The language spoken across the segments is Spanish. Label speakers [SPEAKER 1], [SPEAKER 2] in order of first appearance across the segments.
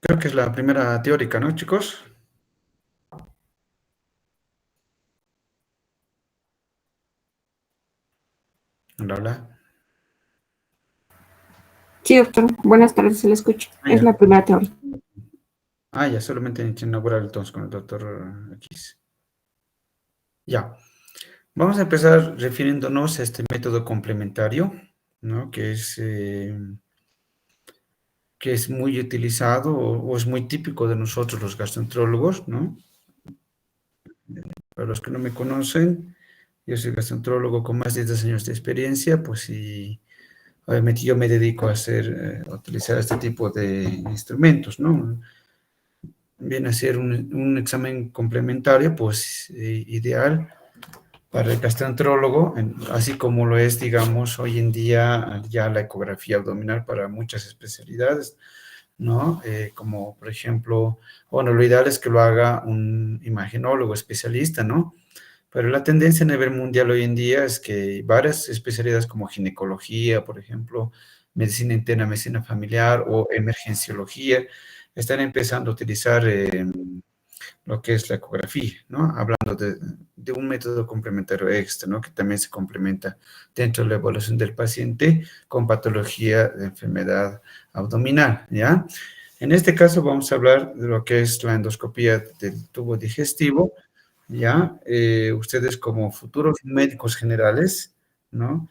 [SPEAKER 1] Creo que es la primera teórica, ¿no, chicos? Hola, hola.
[SPEAKER 2] Sí, doctor. Buenas tardes, se le escucha.
[SPEAKER 1] Ah,
[SPEAKER 2] Es
[SPEAKER 1] ya.
[SPEAKER 2] la primera teoría.
[SPEAKER 1] Ya, solamente necesito inaugurar entonces con el doctor X. Ya. Vamos a empezar refiriéndonos a este método complementario, ¿no? Que es muy utilizado o es muy típico de nosotros los gastroenterólogos, ¿no? Para los que no me conocen, yo soy gastroenterólogo con más de 10 años de experiencia, pues y obviamente yo me dedico a a utilizar este tipo de instrumentos, ¿no? Viene a ser un examen complementario, pues ideal para el gastroenterólogo, así como lo es, digamos, hoy en día ya la ecografía abdominal para muchas especialidades, ¿no? Como por ejemplo, bueno, lo ideal es que lo haga un imagenólogo especialista, ¿no? Pero la tendencia a nivel mundial hoy en día es que varias especialidades como ginecología, por ejemplo, medicina interna, medicina familiar o emergenciología, están empezando a utilizar lo que es la ecografía, ¿no? Hablando de un método complementario extra, ¿no? Que también se complementa dentro de la evaluación del paciente con patología de enfermedad abdominal, ¿ya? En este caso vamos a hablar de lo que es la endoscopía del tubo digestivo, ¿ya? Ustedes como futuros médicos generales, ¿no?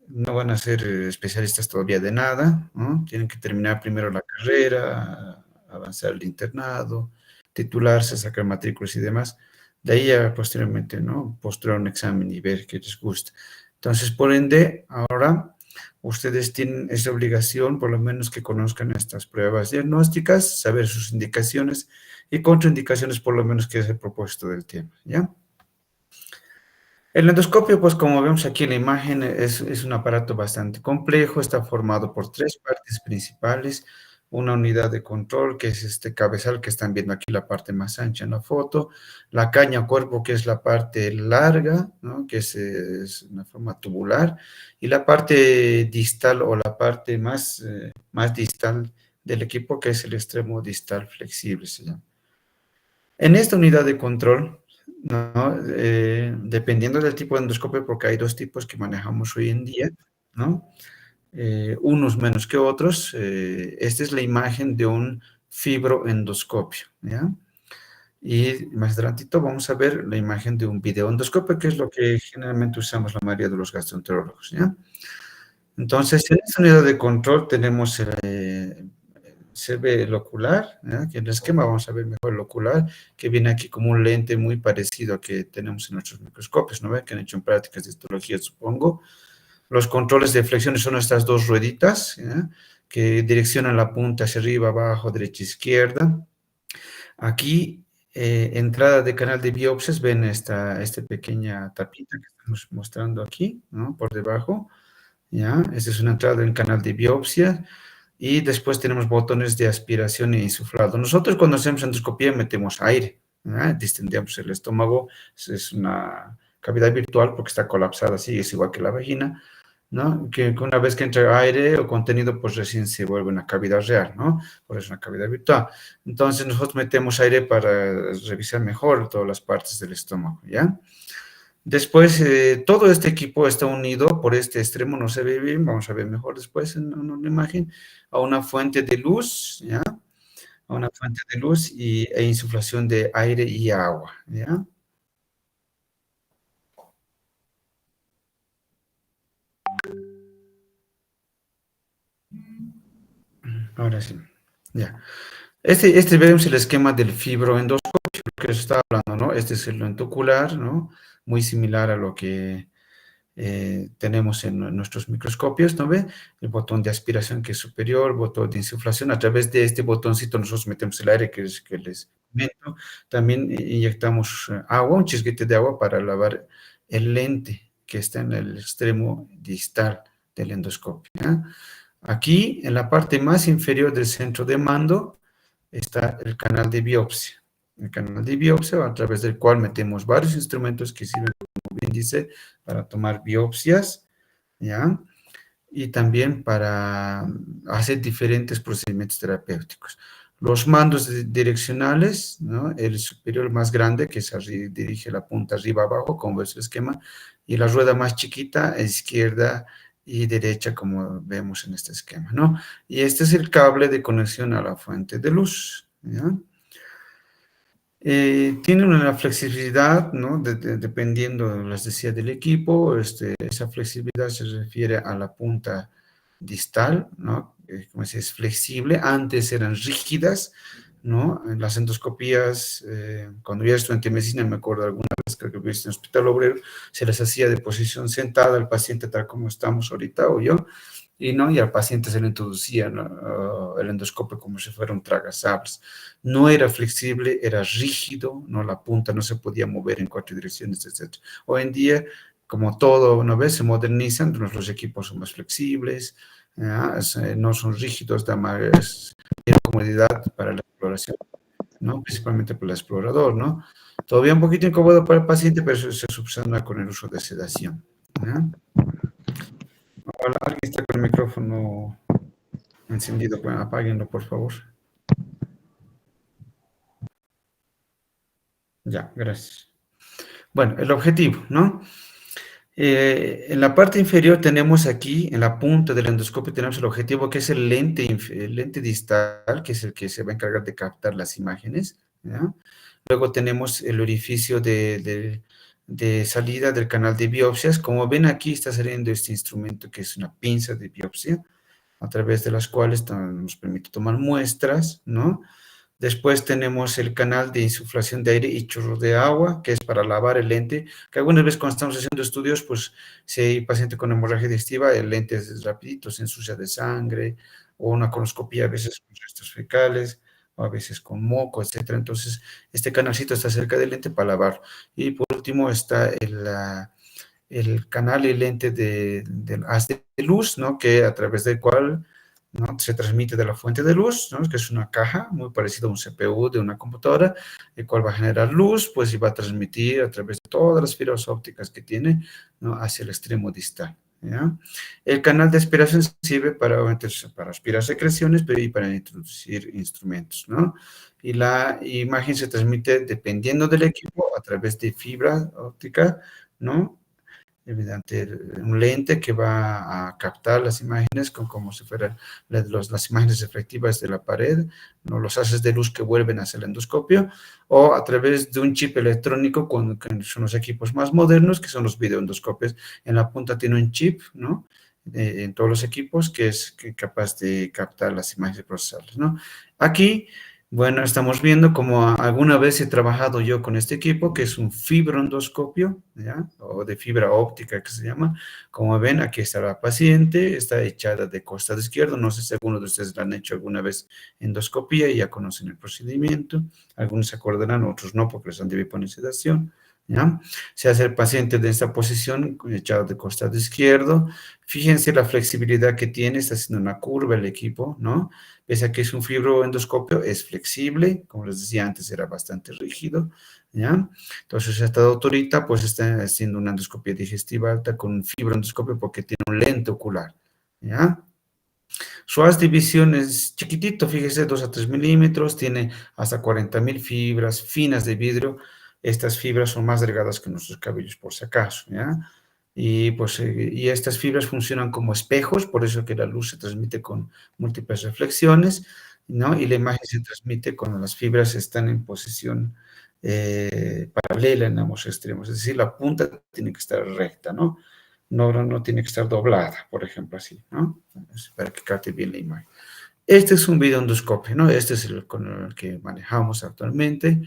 [SPEAKER 1] No van a ser especialistas todavía de nada, ¿no? Tienen que terminar primero la carrera, avanzar el internado, titularse, sacar matrículas y demás. De ahí ya posteriormente, ¿no? Postular un examen y ver qué les gusta. Entonces, por ende, ahora ustedes tienen esa obligación, por lo menos que conozcan estas pruebas diagnósticas, saber sus indicaciones y contraindicaciones, por lo menos que es el propósito del tema, ¿ya? El endoscopio, pues como vemos aquí en la imagen, es un aparato bastante complejo, está formado por tres partes principales, una unidad de control, que es este cabezal que están viendo aquí, la parte más ancha en la foto, la caña cuerpo, que es la parte larga, ¿no? Que es una forma tubular, y la parte distal o la parte más distal del equipo, que es el extremo distal flexible, se llama. En esta unidad de control, ¿no? Dependiendo del tipo de endoscopio, porque hay dos tipos que manejamos hoy en día, ¿no? Unos menos que otros. Esta es la imagen de un fibroendoscopio, ¿ya? Y más adelantito vamos a ver la imagen de un videoendoscopio, que es lo que generalmente usamos la mayoría de los gastroenterólogos, ¿ya? Entonces, en esta unidad de control tenemos se ve el ocular, ¿ya? Que en el esquema vamos a ver mejor el ocular, que viene aquí como un lente muy parecido a que tenemos en nuestros microscopios, ¿no ven? Que han hecho en prácticas de histología, supongo. Los controles de flexiones son estas dos rueditas, ¿ya? Que direccionan la punta hacia arriba, abajo, derecha, izquierda. Aquí, entrada de canal de biopsias, ven esta pequeña tapita que estamos mostrando aquí, ¿no? Por debajo, ¿ya? Esta es una entrada en canal de biopsia y después tenemos botones de aspiración e insuflado. Nosotros cuando hacemos endoscopía metemos aire, ¿ya? Distendemos el estómago, es una cavidad virtual porque está colapsada así, es igual que la vagina, ¿no? Que una vez que entra aire o contenido, pues recién se vuelve una cavidad real, ¿no? Por eso es una cavidad virtual. Entonces nosotros metemos aire para revisar mejor todas las partes del estómago, ¿ya? Después, todo este equipo está unido por este extremo, no se ve bien, vamos a ver mejor después en una imagen, a una fuente de luz, ¿ya? A una fuente de luz e insuflación de aire y agua, ¿ya? Ahora sí, ya. Este vemos el esquema del fibroendoscopio, que se está hablando, ¿no? Este es el lenticular, ¿no? Muy similar a lo que tenemos en nuestros microscopios, ¿no ve? El botón de aspiración que es superior, botón de insuflación. A través de este botoncito nosotros metemos el aire que les comento. También inyectamos agua, un chisguete de agua para lavar el lente que está en el extremo distal del endoscopio, ¿ya? Aquí, en la parte más inferior del centro de mando, está el canal de biopsia. El canal de biopsia a través del cual metemos varios instrumentos que sirven como índice para tomar biopsias, ¿ya? Y también para hacer diferentes procedimientos terapéuticos. Los mandos direccionales, ¿no? El superior más grande, que dirige la punta arriba abajo, como ves el esquema, y la rueda más chiquita a izquierda y derecha, como vemos en este esquema, ¿no? Y este es el cable de conexión a la fuente de luz, ¿ya? Tiene una flexibilidad, ¿no? Dependiendo, les decía, del equipo, esa flexibilidad se refiere a la punta distal, ¿no? Como se es flexible, antes eran rígidas, ¿no? En las endoscopías, cuando yo era estudiante de medicina, me acuerdo alguna vez que vi en el Hospital Obrero, se les hacía de posición sentada al paciente tal como estamos ahorita o yo, y, ¿no? Y al paciente se le introducía, ¿no? El endoscopio como si fuera un tragasables. No era flexible, era rígido, ¿no? La punta no se podía mover en cuatro direcciones, etc. Hoy en día, como todo, una vez se modernizan, los equipos son más flexibles, ¿ya? No son rígidos, da más comodidad para la exploración, ¿no? Principalmente para el explorador, ¿no? Todavía un poquito incómodo para el paciente, pero eso se subsana con el uso de sedación, ¿ya? Hola, alguien está con el micrófono encendido, bueno, apáguenlo, por favor. Ya, gracias. Bueno, el objetivo, ¿no? En la parte inferior tenemos aquí, en la punta del endoscopio, tenemos el objetivo que es el lente distal, que es el que se va a encargar de captar las imágenes, ¿ya? Luego tenemos el orificio de salida del canal de biopsias. Como ven aquí está saliendo este instrumento que es una pinza de biopsia, a través de las cuales nos permite tomar muestras, ¿no? Después tenemos el canal de insuflación de aire y chorro de agua, que es para lavar el lente, que algunas veces cuando estamos haciendo estudios, pues si hay paciente con hemorragia digestiva, el lente es rapidito, se ensucia de sangre, o una coloscopía a veces con restos fecales, o a veces con moco, etcétera. Entonces, este canalcito está cerca del lente para lavar. Y por último está el canal y lente del haz de luz, ¿no? Que a través del cual, ¿no? Se transmite de la fuente de luz, ¿no? Que es una caja muy parecida a un CPU de una computadora, el cual va a generar luz, pues y va a transmitir a través de todas las fibras ópticas que tiene, ¿no? Hacia el extremo distal, ¿ya? El canal de aspiración sirve para aspirar secreciones, pero y para introducir instrumentos, ¿no? Y la imagen se transmite, dependiendo del equipo, a través de fibra óptica, ¿no? Mediante un lente que va a captar las imágenes como si fueran las imágenes reflectivas de la pared, ¿no? Los haces de luz que vuelven hacia el endoscopio, o a través de un chip electrónico, que son los equipos más modernos, que son los videoendoscopios. En la punta tiene un chip, ¿no? En todos los equipos que es capaz de captar las imágenes y procesarlas, ¿no? Aquí, bueno, estamos viendo como alguna vez he trabajado yo con este equipo, que es un fibroendoscopio, ¿ya? O de fibra óptica que se llama. Como ven, aquí está la paciente, está echada de costado izquierdo. No sé si alguno de ustedes la han hecho alguna vez endoscopía y ya conocen el procedimiento. Algunos se acordarán, otros no, porque les han debido poner sedación, ¿ya? Se hace el paciente de esta posición, echado de costado izquierdo. Fíjense la flexibilidad que tiene, está haciendo una curva el equipo, ¿no? Pese a que es un fibroendoscopio, es flexible, como les decía antes, era bastante rígido, ¿ya? Entonces, esta doctorita, pues, está haciendo una endoscopia digestiva alta con un fibroendoscopio porque tiene un lente ocular, ¿ya? Su haz de visión es chiquitito, fíjese, 2 a 3 milímetros, tiene hasta 40.000 fibras finas de vidrio. Estas fibras son más delgadas que nuestros cabellos, por si acaso, ¿ya? Y, pues, y estas fibras funcionan como espejos, por eso que la luz se transmite con múltiples reflexiones, ¿no? Y la imagen se transmite cuando las fibras están en posición paralela en ambos extremos, es decir, la punta tiene que estar recta, ¿no? No tiene que estar doblada, por ejemplo, así, ¿no? Para que capte bien la imagen. Este es un videoendoscopio, ¿no? Este es el con el que manejamos actualmente,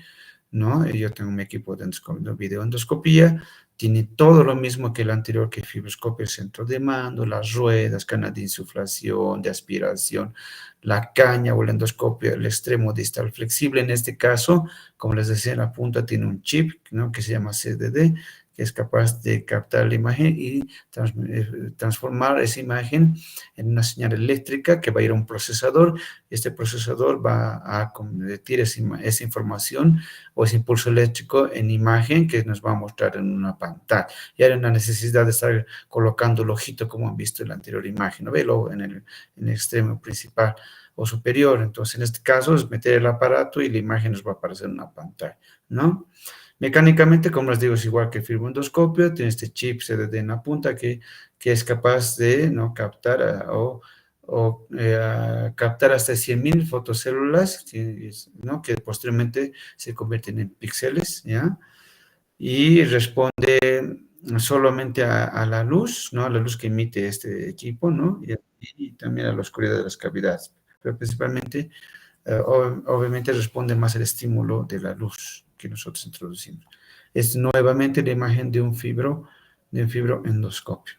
[SPEAKER 1] ¿no? Yo tengo mi equipo de videoendoscopía, tiene todo lo mismo que el anterior, que fibroscopio, el centro de mando, las ruedas, canal de insuflación, de aspiración, la caña o el endoscopio, el extremo distal flexible. En este caso, como les decía, en la punta tiene un chip, ¿no? Que se llama CDD, que es capaz de captar la imagen y transformar esa imagen en una señal eléctrica que va a ir a un procesador. Este procesador va a convertir esa información o ese impulso eléctrico en imagen que nos va a mostrar en una pantalla. Y hay una necesidad de estar colocando el ojito como han visto en la anterior imagen, ¿no? Velo en el extremo principal. o superior. Entonces, en este caso, es meter el aparato y la imagen nos va a aparecer en una pantalla, ¿no? Mecánicamente, como les digo, es igual que el fibroendoscopio, tiene este chip CDD en la punta que es capaz de, ¿no?, captar captar hasta 100.000 fotocélulas, ¿no?, que posteriormente se convierten en píxeles, ¿ya? Y responde solamente a la luz, ¿no?, a la luz que emite este equipo, ¿no?, y también a la oscuridad de las cavidades, pero principalmente, obviamente responde más al estímulo de la luz que nosotros introducimos. Es nuevamente la imagen de un fibroendoscopio,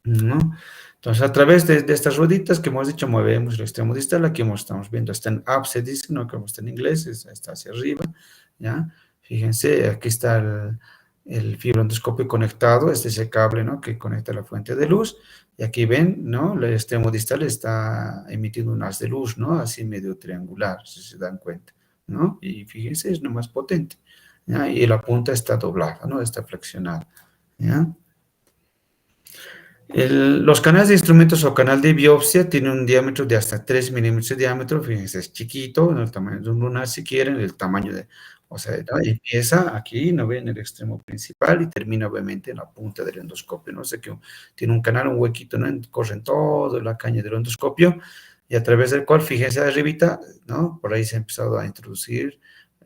[SPEAKER 1] ¿no? Entonces, a través de estas rueditas que hemos dicho, movemos el extremo distal. Aquí estamos viendo, está en up, se dice, ¿no?, como está en inglés, está hacia arriba, ¿ya? Fíjense, aquí está el fibroendoscopio conectado, este es el cable, ¿no?, que conecta la fuente de luz, y aquí ven, ¿no?, el extremo distal está emitiendo un haz de luz, ¿no?, así medio triangular, si se dan cuenta, ¿no? Y fíjense, es lo más potente, ¿ya? Y la punta está doblada, ¿no?, está flexionada, ¿ya? Los canales de instrumentos o canal de biopsia tienen un diámetro de hasta 3 milímetros de diámetro, fíjense, es chiquito, ¿no?, el tamaño de un lunar si quieren, el tamaño de, o sea, ¿no?, empieza aquí, ¿no ven?, el extremo principal y termina obviamente en la punta del endoscopio, ¿no? Sé que tiene un canal, un huequito, ¿no?, corre en toda la caña del endoscopio y a través del cual, fíjense arribita, ¿no?, por ahí se ha empezado a introducir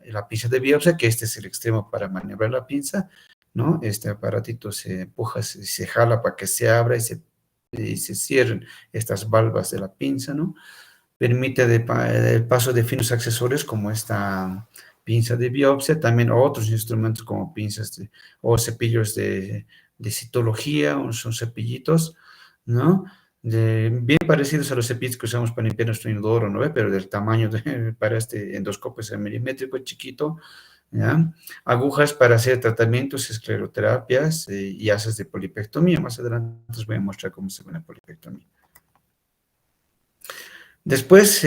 [SPEAKER 1] la pinza de biopsia, que este es el extremo para maniobrar la pinza, ¿no? Este aparatito se empuja, se jala para que se abra y se cierren estas valvas de la pinza, ¿no? Permite el paso de finos accesorios como esta pinza de biopsia, también otros instrumentos como pinzas o cepillos de citología, son cepillitos, ¿no? Bien parecidos a los cepillos que usamos para limpiar nuestro inodoro, ¿no? Pero del tamaño para este endoscopio es milimétrico, chiquito, ¿ya? Agujas para hacer tratamientos, escleroterapias y haces de polipectomía. Más adelante os voy a mostrar cómo se ve una polipectomía. Después,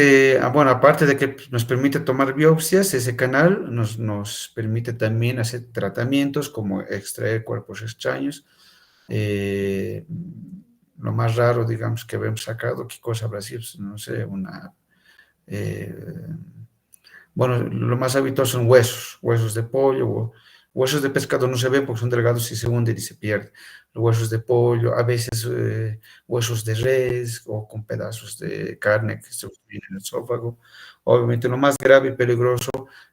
[SPEAKER 1] bueno, aparte de que nos permite tomar biopsias, ese canal nos permite también hacer tratamientos como extraer cuerpos extraños. Lo más raro, digamos, que habíamos sacado, ¿qué cosa habrá sido? Pues, no sé, eh, bueno, lo más habitual son huesos de pollo, o huesos de pescado no se ven porque son delgados y se hunden y se pierden. Los huesos de pollo, a veces huesos de res o con pedazos de carne que se obtienen en el esófago. Obviamente lo más grave y peligroso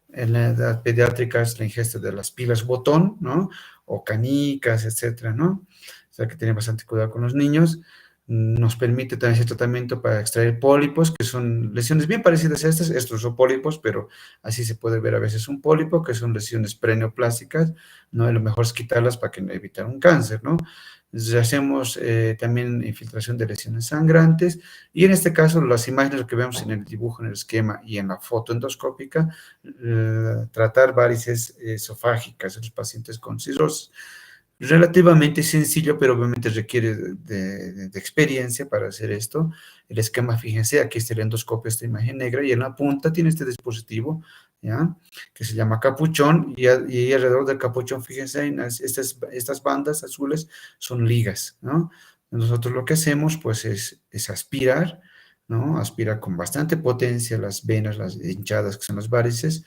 [SPEAKER 1] en la edad pediátrica es la ingesta de las pilas botón, ¿no? O canicas, etcétera, ¿no? O sea que tiene bastante cuidado con los niños. Nos permite también ese tratamiento para extraer pólipos, que son lesiones bien parecidas a estas. Estos son pólipos, pero así se puede ver a veces un pólipo, que son lesiones preneoplásticas, ¿no? Y lo mejor es quitarlas para que evitar un cáncer, ¿no? Entonces, hacemos también infiltración de lesiones sangrantes, y en este caso las imágenes que vemos en el dibujo, en el esquema y en la foto endoscópica, tratar varices esofágicas en los pacientes con cirrosis. Relativamente sencillo, pero obviamente requiere de experiencia para hacer esto. El esquema, fíjense, aquí está el endoscopio, esta imagen negra, y en la punta tiene este dispositivo, ¿ya?, que se llama capuchón, y alrededor del capuchón, fíjense, estas bandas azules son ligas, ¿no? Nosotros lo que hacemos, pues, es aspirar, ¿no? Aspirar con bastante potencia las venas, las hinchadas, que son las varices,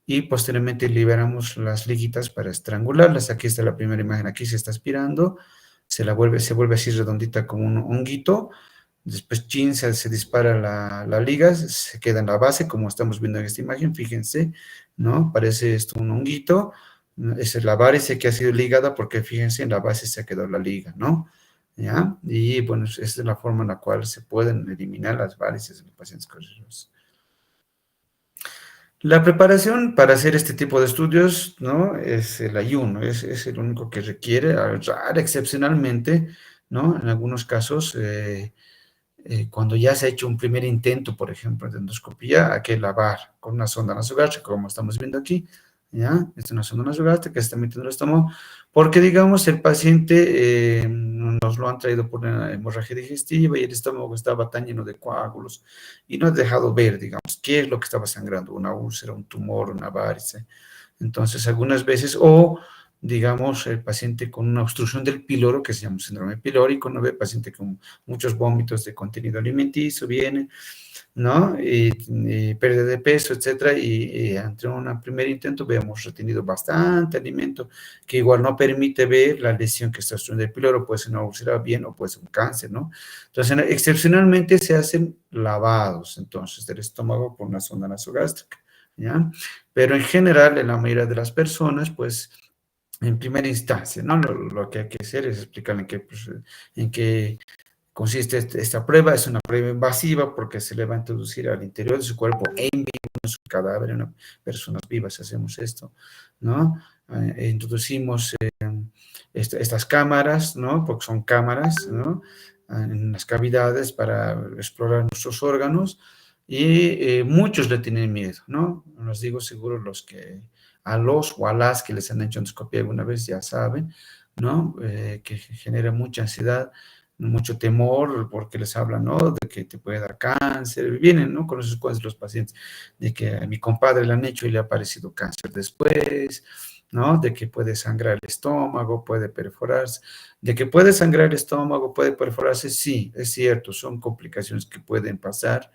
[SPEAKER 1] y posteriormente liberamos las liguitas para estrangularlas. Aquí está la primera imagen, aquí se está aspirando, se vuelve así redondita como un honguito, después chin, se dispara la liga, se queda en la base, como estamos viendo en esta imagen, fíjense, ¿no? Parece esto un honguito, esa es la varice que ha sido ligada, porque fíjense, en la base se ha quedado la liga, ¿no? ¿Ya? Y bueno, esa es la forma en la cual se pueden eliminar las varices en los pacientes con cirrosis. La preparación para hacer este tipo de estudios, ¿no?, es el ayuno, es el único que requiere, excepcionalmente, ¿no?, en algunos casos, cuando ya se ha hecho un primer intento, por ejemplo, de endoscopía, hay que lavar con una sonda nasogástrica, como estamos viendo aquí, ¿ya? Esta es una sonda nasogástrica que se está metiendo en el estómago, porque, digamos, el paciente nos lo han traído por una hemorragia digestiva y el estómago estaba tan lleno de coágulos y no ha dejado ver, digamos, qué es lo que estaba sangrando, una úlcera, un tumor, una varice. Entonces, algunas veces, digamos, el paciente con una obstrucción del píloro, que se llama síndrome pilórico, ¿no? Ve paciente con muchos vómitos de contenido alimenticio, viene, ¿no? Y pérdida de peso, etcétera, y ante un primer intento hemos retenido bastante alimento, que igual no permite ver la lesión que está obstruyendo el píloro, puede ser una úlcera bien o puede ser un cáncer, ¿no? Entonces, excepcionalmente se hacen lavados, entonces, del estómago por una sonda nasogástrica, ¿ya? Pero en general, en la mayoría de las personas, pues, en primera instancia, ¿no? Lo que hay que hacer es explicarle en qué consiste esta prueba. Es una prueba invasiva porque se le va a introducir al interior de su cuerpo en vivo, en su cadáver, en personas vivas, hacemos esto, ¿no? Introducimos estas cámaras, ¿no? Porque son cámaras, ¿no? En las cavidades para explorar nuestros órganos y muchos le tienen miedo, ¿no? Los digo seguro los que a los o a las que les han hecho endoscopia alguna vez ya saben, ¿no? Que genera mucha ansiedad, mucho temor, porque les hablan, ¿no? De que te puede dar cáncer, vienen, ¿no? Con esos cuentos los pacientes, de que a mi compadre le han hecho y le ha aparecido cáncer después, ¿no? De que puede sangrar el estómago, puede perforarse, de que puede sangrar el estómago, puede perforarse, sí, es cierto, son complicaciones que pueden pasar,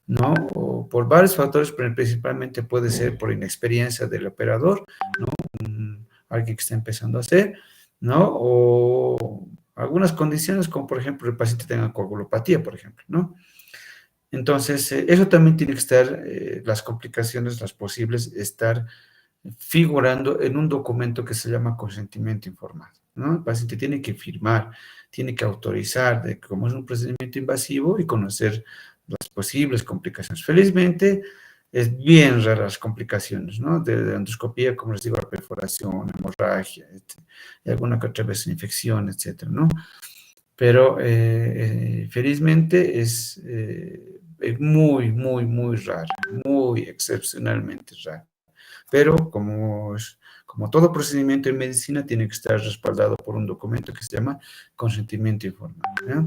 [SPEAKER 1] ¿no? O por varios factores, pero principalmente puede ser por inexperiencia del operador, ¿no? Alguien que está empezando a hacer, ¿no? O algunas condiciones, como por ejemplo el paciente tenga coagulopatía, por ejemplo, ¿no? Entonces, eso también tiene que estar, las complicaciones, las posibles, estar figurando en un documento que se llama consentimiento informado, ¿no? El paciente tiene que firmar, tiene que autorizar de cómo es un procedimiento invasivo y conocer las posibles complicaciones. Felizmente, es bien raras las complicaciones, ¿no? De endoscopía, como les digo, la perforación, hemorragia, y alguna que otra vez infección, etcétera, ¿no? Pero felizmente es muy, muy, muy raro, muy excepcionalmente raro. Pero como todo procedimiento en medicina, tiene que estar respaldado por un documento que se llama consentimiento informado, ¿ya?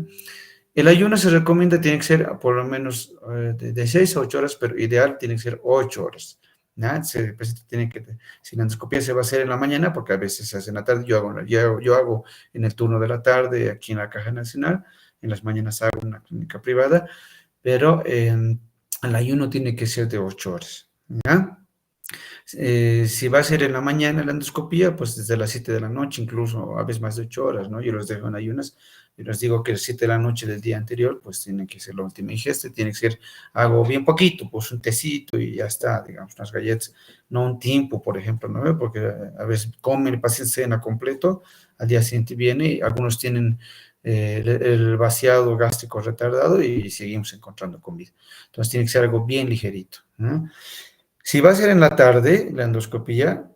[SPEAKER 1] El ayuno se recomienda, tiene que ser por lo menos de 6 a 8 horas, pero ideal tiene que ser 8 horas. ¿Ya? El paciente tiene que, si la endoscopia se va a hacer en la mañana, porque a veces se hace en la tarde, yo hago en el turno de la tarde aquí en la Caja Nacional, en las mañanas hago en una clínica privada, pero el ayuno tiene que ser de 8 horas. ¿Ya? Si va a ser en la mañana la endoscopía, pues desde las 7 de la noche, incluso a veces más de 8 horas, ¿no? Yo los dejo en ayunas y les digo que a las 7 de la noche del día anterior, pues tiene que ser la última ingesta, tiene que ser algo bien poquito, pues un tecito y ya está, digamos, unas galletas, no un tiempo, por ejemplo, ¿no? Porque a veces comen el paciente cena completo, al día siguiente viene y algunos tienen el vaciado gástrico retardado y seguimos encontrando comida. Entonces tiene que ser algo bien ligerito, ¿no? Si va a ser en la tarde, la endoscopía,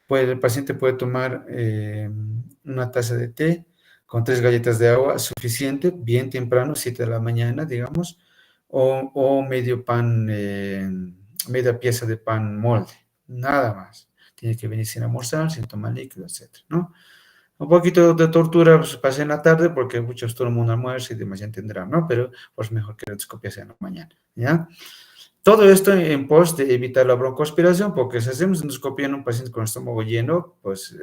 [SPEAKER 1] pues el paciente puede tomar una taza de té con 3 galletas de agua, suficiente, bien temprano, 7 de la mañana, digamos, o medio pan, media pieza de pan molde, nada más. Tiene que venir sin almorzar, sin tomar líquido, etcétera, ¿no? Un poquito de tortura pues, pasa en la tarde porque muchos todo el mundo almuerza y demás ya entenderán, ¿no? Pero pues mejor que la endoscopia sea en la mañana, ¿ya? Todo esto en pos de evitar la broncoaspiración, porque si hacemos endoscopia en un paciente con estómago lleno, pues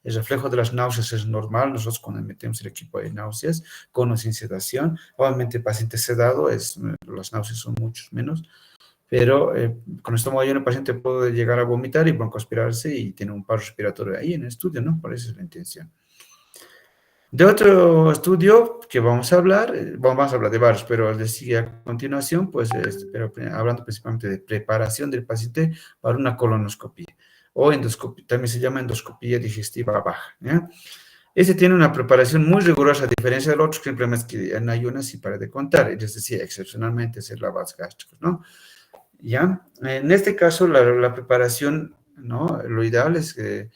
[SPEAKER 1] el reflejo de las náuseas es normal. Nosotros cuando metemos el equipo de náuseas, con o sin sedación, obviamente el paciente sedado, las náuseas son muchos menos, pero con estómago lleno el paciente puede llegar a vomitar y broncoaspirarse y tiene un paro respiratorio ahí en el estudio, ¿no? Por eso es la intención. De otro estudio que vamos a hablar, vamos a hablar de varios, pero el de sigue a continuación, pues, pero hablando principalmente de preparación del paciente para una colonoscopia, o endoscopia, también se llama endoscopia digestiva baja, ¿ya? Ese tiene una preparación muy rigurosa, a diferencia del otro, simplemente que en ayunas y para de contar, es decir, excepcionalmente hacer lavados gástricos, ¿no? ¿Ya? En este caso, la preparación, ¿no? Lo ideal es que,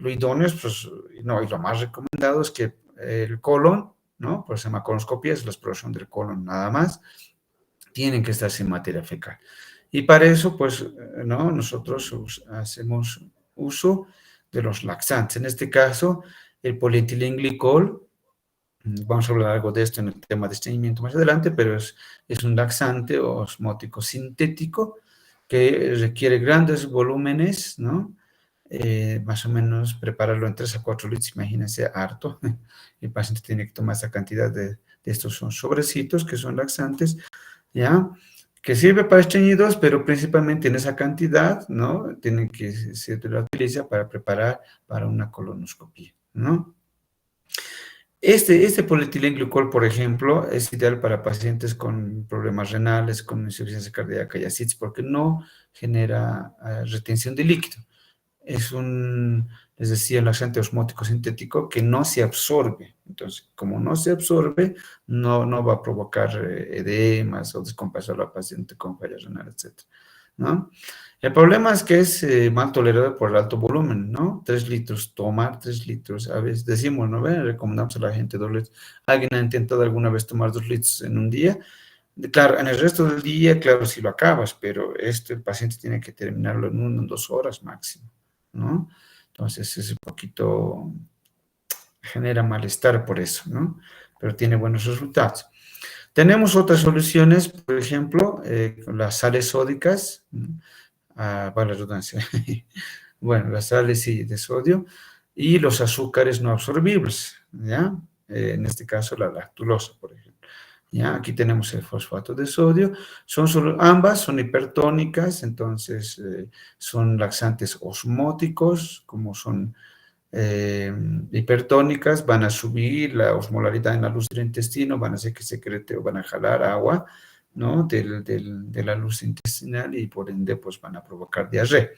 [SPEAKER 1] lo idóneo, pues, no, y lo más recomendado es que el colon, ¿no? Pues se llama colonoscopia, es la exploración del colon nada más, tienen que estar sin materia fecal. Y para eso, pues, ¿no? Nosotros hacemos uso de los laxantes. En este caso, el polietilenglicol, vamos a hablar algo de esto en el tema de estreñimiento más adelante, pero es un laxante osmótico sintético que requiere grandes volúmenes, ¿no? más o menos prepararlo en 3 a 4 litros, imagínense, harto. El paciente tiene que tomar esa cantidad de estos son sobrecitos que son laxantes, ¿ya? Que sirve para estreñidos, pero principalmente en esa cantidad, ¿no? Tienen que se la utiliza para preparar para una colonoscopia, ¿no? Este polietilenglicol, por ejemplo, es ideal para pacientes con problemas renales, con insuficiencia cardíaca y ascitis, porque no genera retención de líquido. Es les decía, un laxante osmótico sintético que no se absorbe. Entonces, como no se absorbe, no va a provocar edemas o descompensar a la paciente con falla renal, etc. ¿No? El problema es que es mal tolerado por el alto volumen, ¿no? 3 litros, tomar 3 litros, a veces decimos, ¿no? Recomendamos a la gente 2 litros. ¿Alguien ha intentado alguna vez tomar 2 litros en un día? Claro, en el resto del día, claro, si lo acabas, pero el paciente tiene que terminarlo en 1 o 2 horas máximo, ¿no? Entonces es un poquito, genera malestar por eso, ¿no? Pero tiene buenos resultados. Tenemos otras soluciones, por ejemplo, las sales sódicas, para la redundancia, bueno, las sales sí, de sodio, y los azúcares no absorbibles, ¿ya? En este caso la lactulosa, por ejemplo. ¿Ya? Aquí tenemos el fosfato de sodio, ambas son hipertónicas, entonces son laxantes osmóticos, como son hipertónicas, van a subir la osmolaridad en la luz del intestino, van a hacer que secrete o van a jalar agua, ¿no? De la luz intestinal y por ende pues van a provocar diarrea.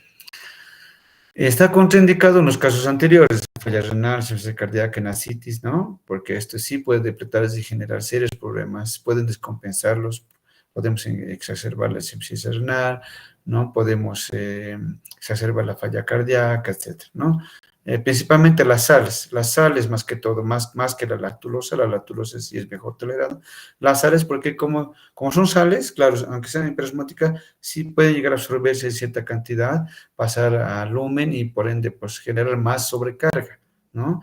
[SPEAKER 1] Está contraindicado en los casos anteriores, falla renal, insuficiencia cardíaca, en ascitis, ¿no? Porque esto sí puede depletarse y generar serios problemas, pueden descompensarlos, podemos exacerbar la insuficiencia renal, ¿no? Podemos exacerbar la falla cardíaca, etcétera, ¿no? Principalmente las sales más que todo, más que la lactulosa sí es mejor tolerada. Las sales porque como son sales, claro, aunque sean hiperosmóticas, sí pueden llegar a absorberse en cierta cantidad, pasar a lumen y por ende pues generar más sobrecarga, ¿no?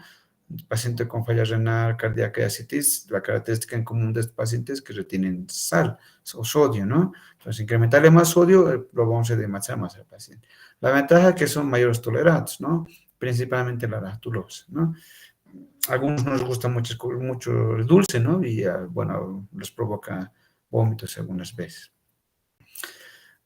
[SPEAKER 1] El paciente con falla renal, cardíaca y ascitis, la característica en común de estos pacientes es que retienen sal o sodio, ¿no? Entonces, incrementarle más sodio, lo vamos a demasiar más al paciente. La ventaja es que son mayores tolerantes, ¿no? Principalmente la lactulosa, ¿no? A algunos no les gusta mucho el dulce, ¿no? Y, bueno, les provoca vómitos algunas veces.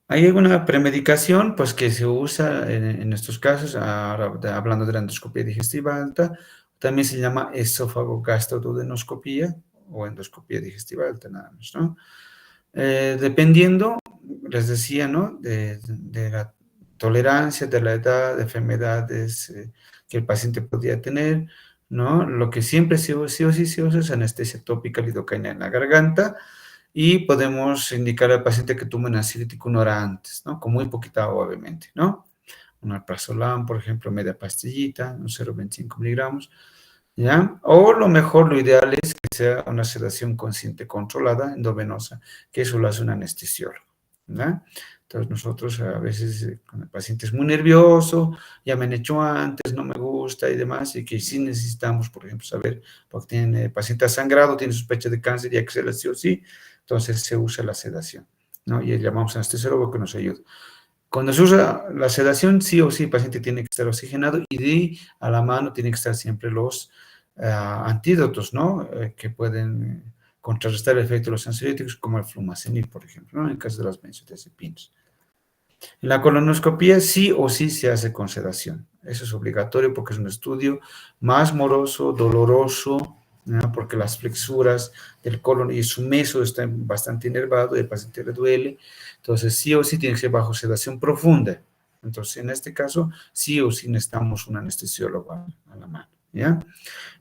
[SPEAKER 1] Hay alguna premedicación, pues, que se usa en estos casos, ahora hablando de la endoscopia digestiva alta, también se llama esófago-gastroduodenoscopía o endoscopia digestiva alta, nada más, ¿no? Dependiendo, les decía, ¿no? De la tolerancia, de la edad, de enfermedades que el paciente podría tener, ¿no? Lo que siempre sí o sí se usa es anestesia tópica lidocaína en la garganta y podemos indicar al paciente que tome un ansiolítico 1 hora antes, ¿no? Con muy poquita agua, obviamente, ¿no? Un alprazolam, por ejemplo, media pastillita, un 0,25 miligramos, ¿ya? O lo mejor, lo ideal es que sea una sedación consciente controlada, endovenosa, que eso lo hace un anestesiólogo, ¿ya? Entonces nosotros a veces con el paciente es muy nervioso, ya me han hecho antes, no me gusta y demás, y que sí necesitamos, por ejemplo, saber, porque tiene paciente sangrado, tiene sospecha de cáncer y hay que hacerlo sí o sí, entonces se usa la sedación, ¿no? Y llamamos a anestesiólogo que nos ayuda. Cuando se usa la sedación, sí o sí el paciente tiene que estar oxigenado y de a la mano tienen que estar siempre los antídotos, ¿no? Que pueden contrarrestar el efecto de los ansiolíticos, como el flumazenil, por ejemplo, ¿no? En caso de las benzodiazepinas. En la colonoscopía sí o sí se hace con sedación. Eso es obligatorio porque es un estudio más moroso, doloroso, ¿no? Porque las flexuras del colon y su meso están bastante inervado y el paciente le duele. Entonces, sí o sí tiene que ser bajo sedación profunda. Entonces, en este caso, sí o sí necesitamos un anestesiólogo a la mano, ¿ya?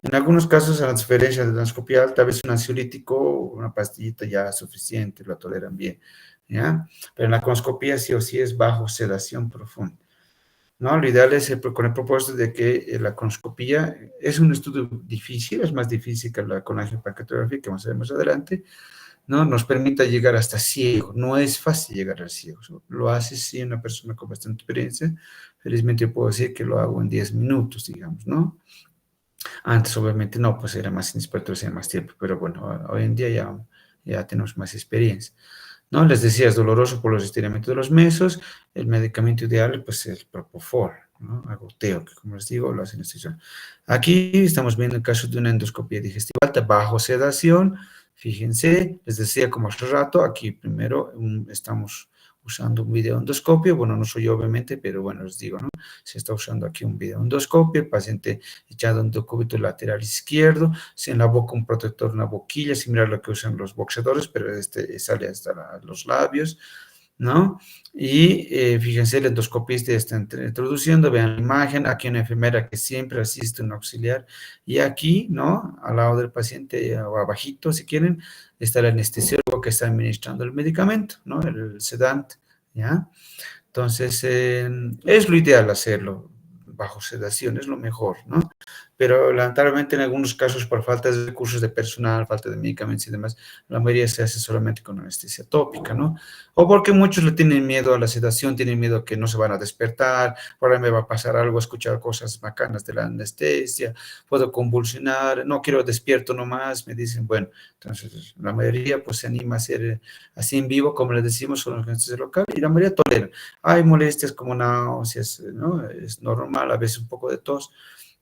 [SPEAKER 1] En algunos casos, a la transferencia de la endoscopia alta, a veces un ansiolítico, una pastillita ya es suficiente, lo toleran bien, ¿ya? Pero en la colonoscopia sí o sí es bajo sedación profunda, ¿no? Lo ideal es con el propósito de que la colonoscopia es un estudio difícil, es más difícil que con la angiopancreatografía, que vamos a ver más adelante, ¿no? Nos permite llegar hasta ciego. No es fácil llegar al ciego. Lo hace sí una persona con bastante experiencia. Felizmente puedo decir que lo hago en 10 minutos, digamos, ¿no? Antes, obviamente, no, pues era más inexperto, hacía más tiempo, pero bueno, hoy en día ya tenemos más experiencia, ¿no? Les decía, es doloroso por los estiramientos de los mesos, el medicamento ideal, pues, es el Propofol, ¿no? A goteo, que como les digo, lo hacen extensión. Aquí estamos viendo el caso de una endoscopia digestiva alta bajo sedación. Fíjense, les decía como hace rato, aquí primero estamos usando un videoendoscopio, bueno, no soy yo obviamente, pero bueno, les digo, ¿no? Se está usando aquí un videoendoscopio, el paciente echado en decúbito lateral izquierdo, en la boca un protector, una boquilla, similar a lo que usan los boxeadores, pero este sale hasta los labios, ¿no? Y fíjense, el endoscopista está introduciendo, vean la imagen, aquí una enfermera que siempre asiste, un auxiliar, y aquí, ¿no? Al lado del paciente, o abajito, si quieren, está el anestesiólogo que está administrando el medicamento, ¿no? El sedante, ¿ya? Entonces, es lo ideal hacerlo bajo sedación, es lo mejor, ¿no? Pero lamentablemente en algunos casos por falta de recursos de personal, falta de medicamentos y demás, la mayoría se hace solamente con anestesia tópica, ¿no? O porque muchos le tienen miedo a la sedación, tienen miedo a que no se van a despertar, ahora me va a pasar algo, escuchar cosas bacanas de la anestesia, puedo convulsionar, no quiero despierto nomás, me dicen, bueno, entonces la mayoría pues se anima a hacer así en vivo, como les decimos, con la anestesia local, y la mayoría tolera. Hay molestias como náuseas, ¿no? Es normal, a veces un poco de tos,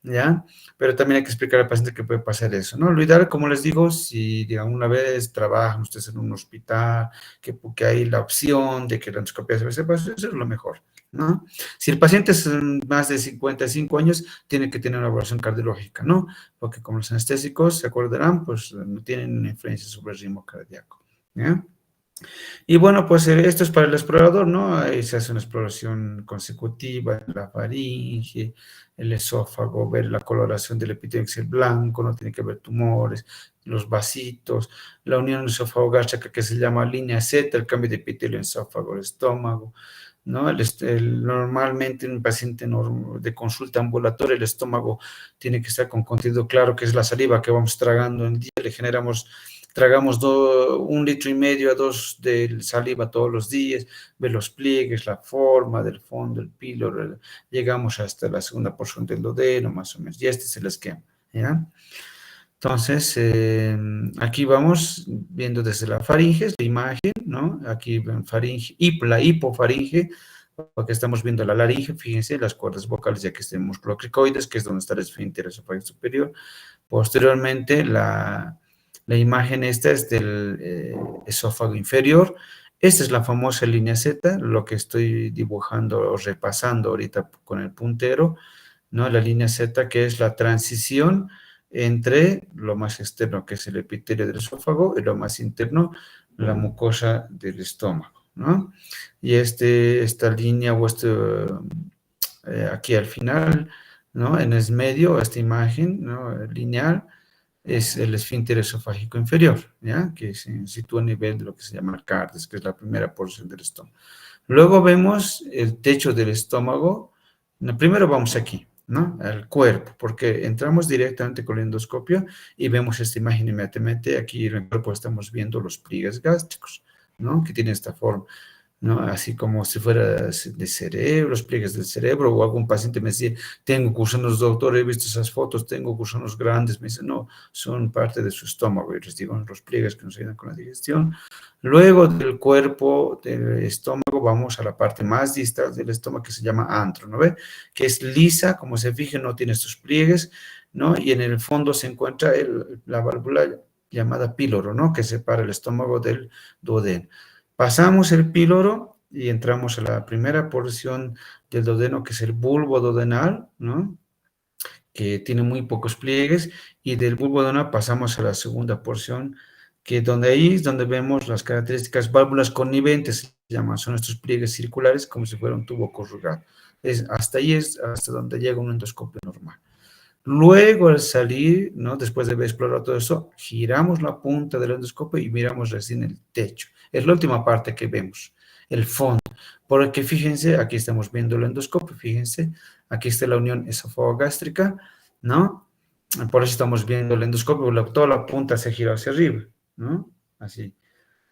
[SPEAKER 1] ¿ya? Pero también hay que explicar al paciente que puede pasar eso, ¿no? Lo ideal, como les digo, si digamos, una vez trabajan ustedes en un hospital, que hay la opción de que la endoscopia se hace, pues eso es lo mejor, ¿no? Si el paciente es más de 55 años, tiene que tener una evaluación cardiológica, ¿no? Porque como los anestésicos, se acordarán, pues no tienen influencia sobre el ritmo cardíaco, ¿ya? Y bueno, pues esto es para el explorador, ¿no? Ahí se hace una exploración consecutiva en la faringe, el esófago, ver la coloración del epitelio, que es el blanco, no tiene que ver tumores, los vasitos, la unión esófago-gástrica que se llama línea Z, el cambio de epitelio en esófago, el estómago, ¿no? Normalmente en un paciente de consulta ambulatoria, el estómago tiene que estar con contenido claro, que es la saliva que vamos tragando en el día, le generamos tragamos 1,5 litros a 2 de saliva todos los días, ve los pliegues, la forma del fondo, el píloro, llegamos hasta la segunda porción del duodeno, más o menos, y este es el esquema, ¿ya? Entonces, aquí vamos viendo desde la faringe, la imagen, ¿no? Aquí ven faringe, la hipofaringe, porque estamos viendo la laringe, fíjense, las cuerdas vocales, ya que este músculo cricoides, que es donde está el esfínter esofágico superior. Posteriormente, la imagen esta es del esófago inferior. Esta es la famosa línea Z, lo que estoy dibujando o repasando ahorita con el puntero, ¿no? La línea Z, que es la transición entre lo más externo, que es el epitelio del esófago, y lo más interno, la mucosa del estómago, ¿no? Y esta línea, o aquí al final, ¿no? En el medio, esta imagen, ¿no? Lineal, es el esfínter esofágico inferior, ¿ya? Que se sitúa a nivel de lo que se llama el cardes, que es la primera porción del estómago. Luego vemos el techo del estómago. Primero vamos aquí, ¿no? Al cuerpo, porque entramos directamente con la endoscopia y vemos esta imagen inmediatamente. Aquí en el cuerpo estamos viendo los pliegues gástricos, ¿no? Que tienen esta forma, ¿no? Así como si fuera de cerebro, los pliegues del cerebro, o algún paciente me decía, tengo gusanos, doctor, he visto esas fotos, tengo gusanos grandes, me dice, no, son parte de su estómago, y les digo, los pliegues que nos ayudan con la digestión. Luego del cuerpo, del estómago, vamos a la parte más distal del estómago, que se llama antro, ¿no ve? Que es lisa, como se fijen, no tiene estos pliegues, ¿no? Y en el fondo se encuentra la válvula llamada píloro, ¿no? Que separa el estómago del duodeno. Pasamos el píloro y entramos a la primera porción del duodeno, que es el bulbo duodenal, ¿no? Que tiene muy pocos pliegues, y del bulbo duodenal pasamos a la segunda porción, que donde ahí es donde vemos las características válvulas conniventes, se llaman, son estos pliegues circulares como si fuera un tubo corrugado. Hasta ahí es hasta donde llega un endoscopio normal. Luego, al salir, ¿no? Después de haber explorado todo eso, giramos la punta del endoscopio y miramos recién el techo. Es la última parte que vemos, el fondo. Porque fíjense, aquí estamos viendo el endoscopio, fíjense, aquí está la unión esofágico-gástrica, ¿no? Por eso estamos viendo el endoscopio, toda la punta se ha girado hacia arriba, ¿no? Así,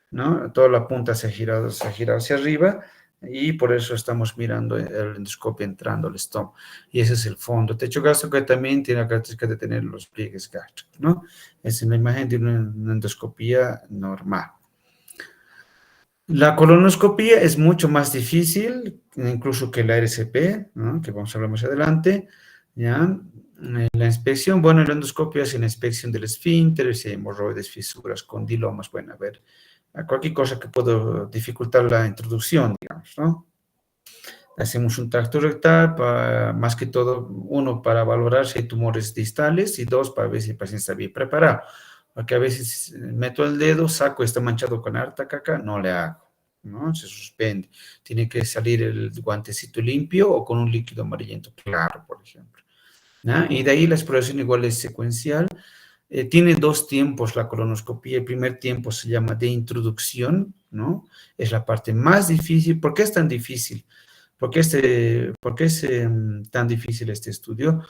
[SPEAKER 1] ¿no? Toda la punta se ha girado hacia arriba, y por eso estamos mirando el endoscopio entrando al estómago. Y ese es el fondo. Techo gástrico, que también tiene la característica de tener los pliegues gástricos, ¿no? Es una imagen de una endoscopía normal. La colonoscopía es mucho más difícil, incluso que la RCP, ¿no? Que vamos a hablar más adelante, ¿ya? La inspección, bueno, la endoscopia es la inspección del esfínter, si hay hemorroides, fisuras, condilomas, bueno, a ver, a cualquier cosa que pueda dificultar la introducción, digamos, ¿no? Hacemos un tracto rectal, más que todo, uno, para valorar si hay tumores distales y dos, para ver si el paciente está bien preparado. Porque a veces meto el dedo, saco, está manchado con harta caca, no le hago, ¿no? Se suspende. Tiene que salir el guantecito limpio o con un líquido amarillento claro, por ejemplo, ¿no? Y de ahí la exploración igual es secuencial. Tiene dos tiempos la colonoscopia. El primer tiempo se llama de introducción, ¿no? Es la parte más difícil. ¿Por qué es tan difícil? ¿Por qué es tan difícil este estudio?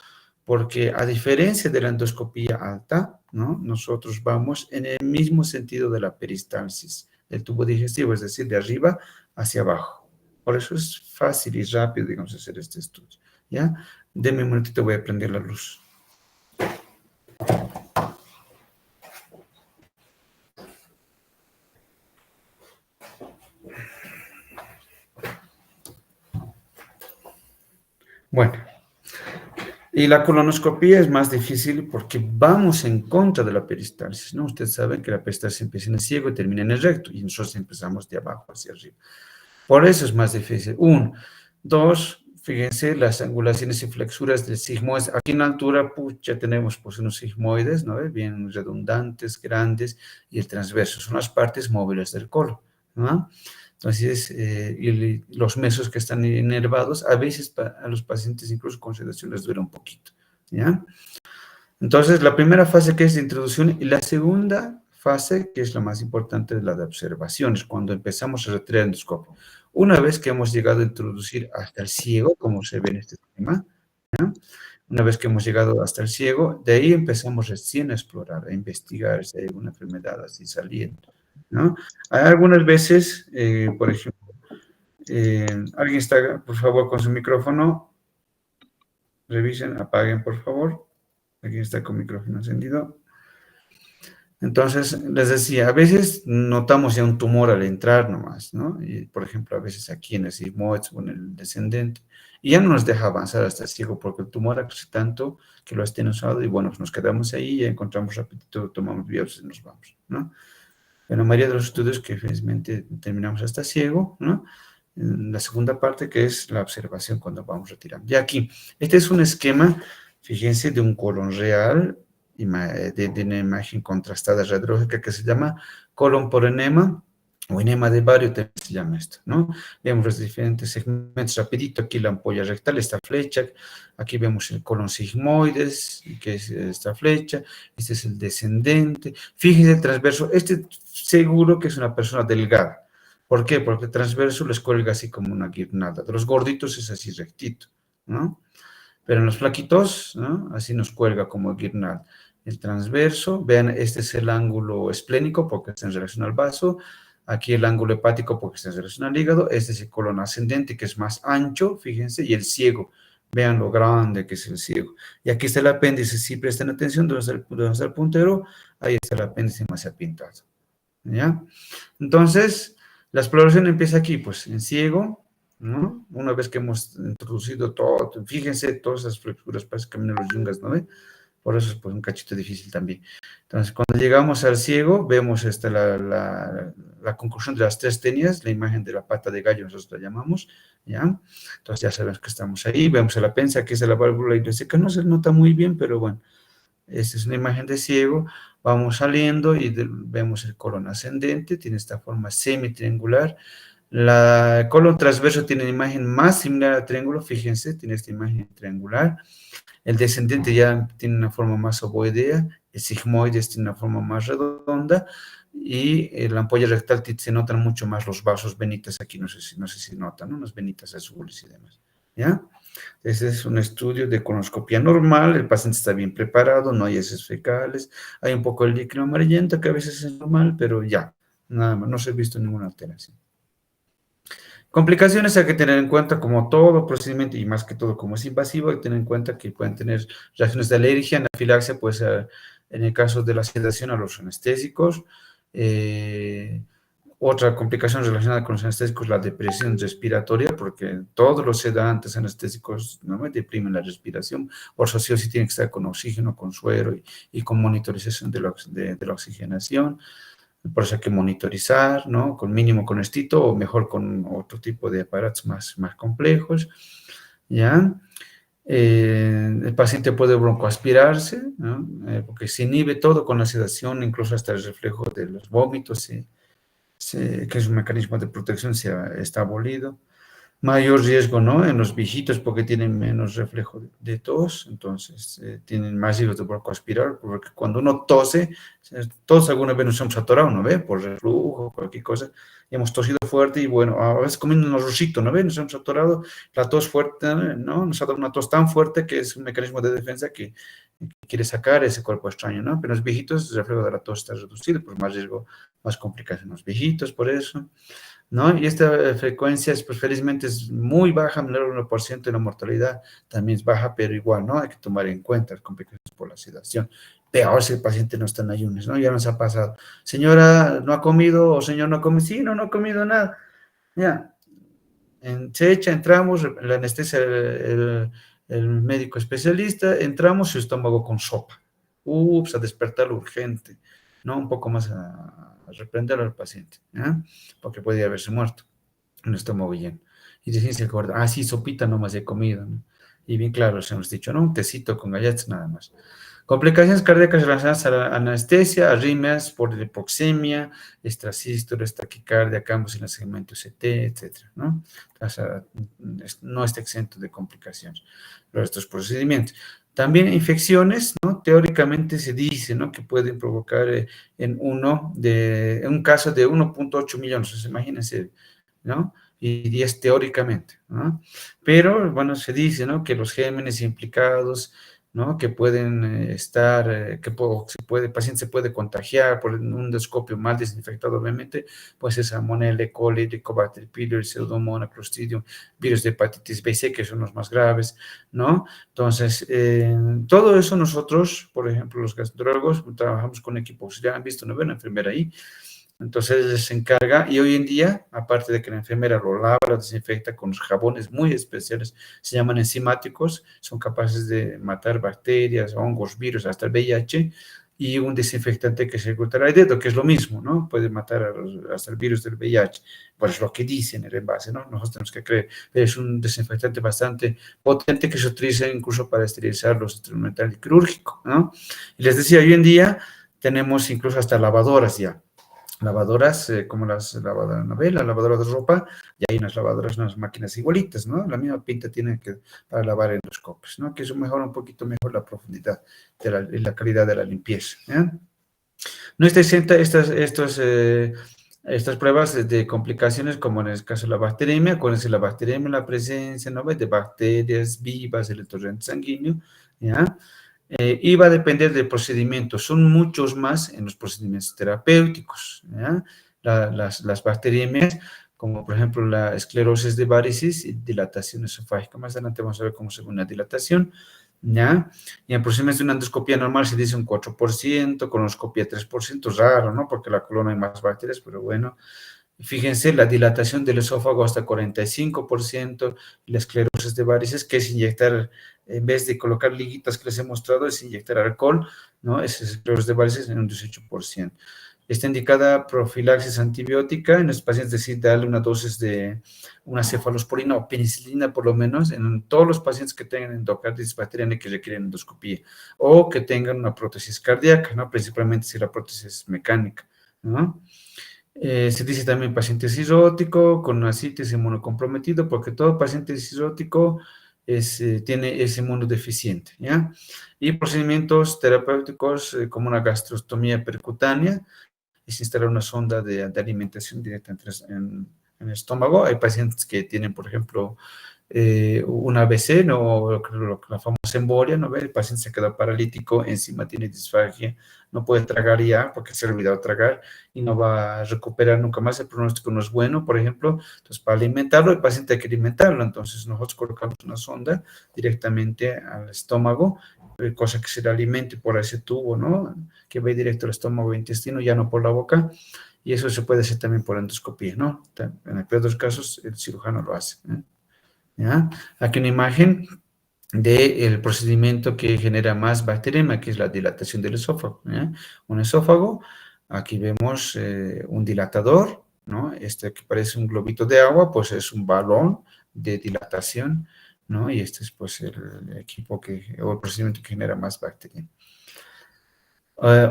[SPEAKER 1] Porque a diferencia de la endoscopía alta, ¿no? Nosotros vamos en el mismo sentido de la peristalsis del tubo digestivo, es decir, de arriba hacia abajo. Por eso es fácil y rápido, digamos, hacer este estudio, ¿ya? Deme un momentito, voy a prender la luz. Bueno, y la colonoscopía es más difícil porque vamos en contra de la peristalsis, ¿no? Ustedes saben que la peristalsis empieza en el ciego y termina en el recto, y nosotros empezamos de abajo hacia arriba. Por eso es más difícil. Uno. Dos, fíjense las angulaciones y flexuras del sigmoides. Aquí en la altura, ya tenemos pues unos sigmoides, ¿no? Bien redundantes, grandes, y el transverso. Son las partes móviles del colon, ¿no? Entonces, y los mesos que están inervados, a veces a los pacientes incluso con sedación les dura un poquito, ¿ya? Entonces, la primera fase que es de introducción y la segunda fase, que es la más importante, es la de observaciones, cuando empezamos a retirar el endoscopio. Una vez que hemos llegado a introducir hasta el ciego, como se ve en este esquema, ¿no? Una vez que hemos llegado hasta el ciego, de ahí empezamos recién a explorar, a investigar si hay alguna enfermedad así saliendo, ¿no? Hay algunas veces, por ejemplo, alguien está, por favor, con su micrófono, revisen, apaguen, por favor. Aquí está con micrófono encendido. Entonces, les decía, a veces notamos ya un tumor al entrar nomás, ¿no? Y, por ejemplo, a veces aquí en el sigmoides o en el descendente, y ya no nos deja avanzar hasta el ciego porque el tumor ha crecido tanto que lo ha atenuado y bueno, pues nos quedamos ahí, ya encontramos rapidito, tomamos biopsias y nos vamos, ¿no? En la mayoría de los estudios que felizmente terminamos hasta ciego, ¿no? En la segunda parte que es la observación cuando vamos retirando. Y aquí, este es un esquema, fíjense, de un colon real, de una imagen contrastada radiológica que se llama colon por enema, o enema de Barrio también se llama esto, ¿no? Vemos los diferentes segmentos rapidito, aquí la ampolla rectal, esta flecha, aquí vemos el colon sigmoides, que es esta flecha, este es el descendente, fíjense el transverso, este seguro que es una persona delgada. ¿Por qué? Porque el transverso les cuelga así como una guirnalda. De los gorditos es así rectito, ¿no? Pero en los flaquitos, ¿no? Así nos cuelga como guirnalda. El transverso, vean, este es el ángulo esplénico porque está en relación al vaso. Aquí el ángulo hepático porque está en relación al hígado. Este es el colon ascendente que es más ancho, fíjense, y el ciego. Vean lo grande que es el ciego. Y aquí está el apéndice, si prestan atención, donde está el puntero, ahí está el apéndice más apintado. ¿Ya? Entonces, la exploración empieza aquí, pues, en ciego, ¿no? Una vez que hemos introducido todo, fíjense, todas esas fracturas, parece que caminan los yungas, ¿no ve? Por eso es pues, un cachito difícil también. Entonces, cuando llegamos al ciego, vemos la conclusión de las tres tenias, la imagen de la pata de gallo, nosotros la llamamos, ¿ya? Entonces, ya sabemos que estamos ahí, vemos la pensa, que es la válvula hidroseca, no se nota muy bien, pero bueno, esta es una imagen de ciego, vamos saliendo y vemos el colon ascendente, tiene esta forma semi-triangular. El colon transverso tiene una imagen más similar al triángulo, fíjense, tiene esta imagen triangular. El descendente ya tiene una forma más ovoidea, el sigmoides tiene una forma más redonda y la ampolla rectal se notan mucho más los vasos venitas aquí, no sé si notan, ¿no? Unas venitas azules y demás, ¿ya? Ese es un estudio de colonoscopia normal, el paciente está bien preparado, no hay heces fecales, hay un poco de líquido amarillento que a veces es normal, pero ya, nada más, no se ha visto ninguna alteración. Complicaciones hay que tener en cuenta como todo procedimiento y más que todo como es invasivo, hay que tener en cuenta que pueden tener reacciones de alergia, anafilaxia, puede ser en el caso de la sedación a los anestésicos, Otra complicación relacionada con los anestésicos es la depresión respiratoria, porque todos los sedantes anestésicos no deprimen la respiración, por eso sí o sí tiene que estar con oxígeno, con suero y con monitorización de la oxigenación. Por eso hay que monitorizar, ¿no? Con mínimo con estito o mejor con otro tipo de aparatos más complejos, ¿ya? El paciente puede broncoaspirarse, ¿no? Porque se inhibe todo con la sedación, incluso hasta el reflejo de los vómitos, que es un mecanismo de protección, está abolido. Mayor riesgo, ¿no? En los viejitos porque tienen menos reflejo de tos, entonces tienen más riesgo de broncoaspirar, porque cuando uno tose, todos alguna vez nos hemos atorado, ¿no ve? Por reflujo, cualquier cosa, y hemos tosido fuerte y bueno, a veces comiendo un arrocito, ¿no ve? Nos hemos atorado, la tos fuerte, ¿no? Nos ha dado una tos tan fuerte que es un mecanismo de defensa que quiere sacar ese cuerpo extraño, ¿no? Pero en los viejitos el reflejo de la tos está reducido, pues más riesgo, más complicación en los viejitos, por eso. ¿No? Y esta frecuencia, pues, felizmente es muy baja, menor al 1%, y la mortalidad también es baja, pero igual, ¿no? Hay que tomar en cuenta las complicaciones por la sedación. Peor si el paciente no está en ayunas, ¿no? Ya nos ha pasado. Señora, ¿no ha comido? O señor, ¿no ha comido? Sí, no ha comido nada. Ya. Se echa, entramos, la anestesia, el médico especialista, entramos, su estómago con sopa. Ups, a despertarlo urgente, ¿no? Un poco más a reprender al paciente, ¿ya? Porque podía haberse muerto, un estómago lleno. Y recién se acuerda, sí, sopita nomás he comido, ¿no? Y bien claro, les hemos dicho, ¿no? Un tecito con galletas nada más. Complicaciones cardíacas relacionadas a la anestesia, arritmias por hipoxemia, extrasístoles, taquicardia, cambios en el segmento CT, etcétera, ¿no? O sea, no está exento de complicaciones estos procedimientos. También infecciones, ¿no? Teóricamente se dice, ¿no? Que pueden provocar en un caso de 1.8 millones, o sea, imagínense, ¿no? Y 10 teóricamente, ¿no? Pero, bueno, se dice, ¿no? Que los gérmenes implicados, ¿no? Que pueden estar, el paciente se puede contagiar por un endoscopio mal desinfectado, obviamente, pues es Salmonella, E. coli, Helicobacter pylori, Pseudomonas, Clostridium, virus de hepatitis B y C, que son los más graves, ¿no? Entonces, todo eso nosotros, por ejemplo, los gastroenterólogos, trabajamos con equipos, ya han visto, ¿no? Una enfermera ahí. Entonces se encarga, y hoy en día, aparte de que la enfermera lo lava, lo desinfecta con jabones muy especiales, se llaman enzimáticos, son capaces de matar bacterias, hongos, virus, hasta el VIH, y un desinfectante que se ocultará el dedo, que es lo mismo, ¿no? Puede matar hasta el virus del VIH, pues es lo que dicen en el envase, ¿no? Nosotros tenemos que creer, pero es un desinfectante bastante potente que se utiliza incluso para esterilizar los instrumentales quirúrgicos, ¿no? Y les decía, hoy en día tenemos incluso hasta lavadoras ya, lavadoras como las lavadoras novela, lavadoras de ropa, y hay unas lavadoras, unas máquinas igualitas, ¿no? La misma pinta tiene que para lavar endoscopios, ¿no? Que eso mejora un poquito mejor la profundidad y la calidad de la limpieza, ¿ya? No está exenta estas pruebas de complicaciones, como en el caso de la bacteriemia. Acuérdense, la bacteriemia, la presencia, ¿no? De bacterias vivas en el torrente sanguíneo, ¿ya? Y va a depender del procedimiento. Son muchos más en los procedimientos terapéuticos, ¿ya? Las bacteriemias, como por ejemplo la esclerosis de varices y dilatación esofágica. Más adelante vamos a ver cómo se ve una dilatación, ¿ya? Y en procedimientos de una endoscopía normal se dice un 4%, colonoscopia 3%, raro, ¿no? Porque la colon hay más bacterias, pero bueno. Fíjense, la dilatación del esófago hasta 45%, y la esclerosis de varices, que es inyectar, en vez de colocar liguitas que les he mostrado, es inyectar alcohol, ¿no? Esa esclerosis de varices en un 18%. Está indicada profilaxis antibiótica en los pacientes, es decir, darle una dosis de una cefalosporina o penicilina, por lo menos, en todos los pacientes que tengan endocarditis bacteriana que requieren endoscopía, o que tengan una prótesis cardíaca, ¿no? Principalmente si la prótesis es mecánica, ¿no? Se dice también paciente cirrótico con una citis inmunocomprometido, porque todo paciente cirrótico tiene ese inmunodeficiente, ¿ya? Y procedimientos terapéuticos como una gastrostomía percutánea, es instalar una sonda de alimentación directa en el estómago. Hay pacientes que tienen, por ejemplo, un ABC, ¿no? La famosa embolia, ¿no? El paciente se queda paralítico, encima tiene disfagia, no puede tragar ya porque se ha olvidado tragar y no va a recuperar nunca más, el pronóstico no es bueno, por ejemplo. Entonces, para alimentarlo, el paciente hay que alimentarlo, entonces nosotros colocamos una sonda directamente al estómago, cosa que se le alimente por ese tubo, ¿no? Que va directo al estómago e intestino, ya no por la boca, y eso se puede hacer también por endoscopía, ¿no? En el peor de los casos, el cirujano lo hace, ¿eh? ¿Ya? Aquí una imagen del procedimiento que genera más bacteriemia, que es la dilatación del esófago, ¿ya? Un esófago, aquí vemos un dilatador, ¿no? Este que parece un globito de agua, pues es un balón de dilatación, ¿no? Y este es pues el equipo o el procedimiento que genera más bacteria.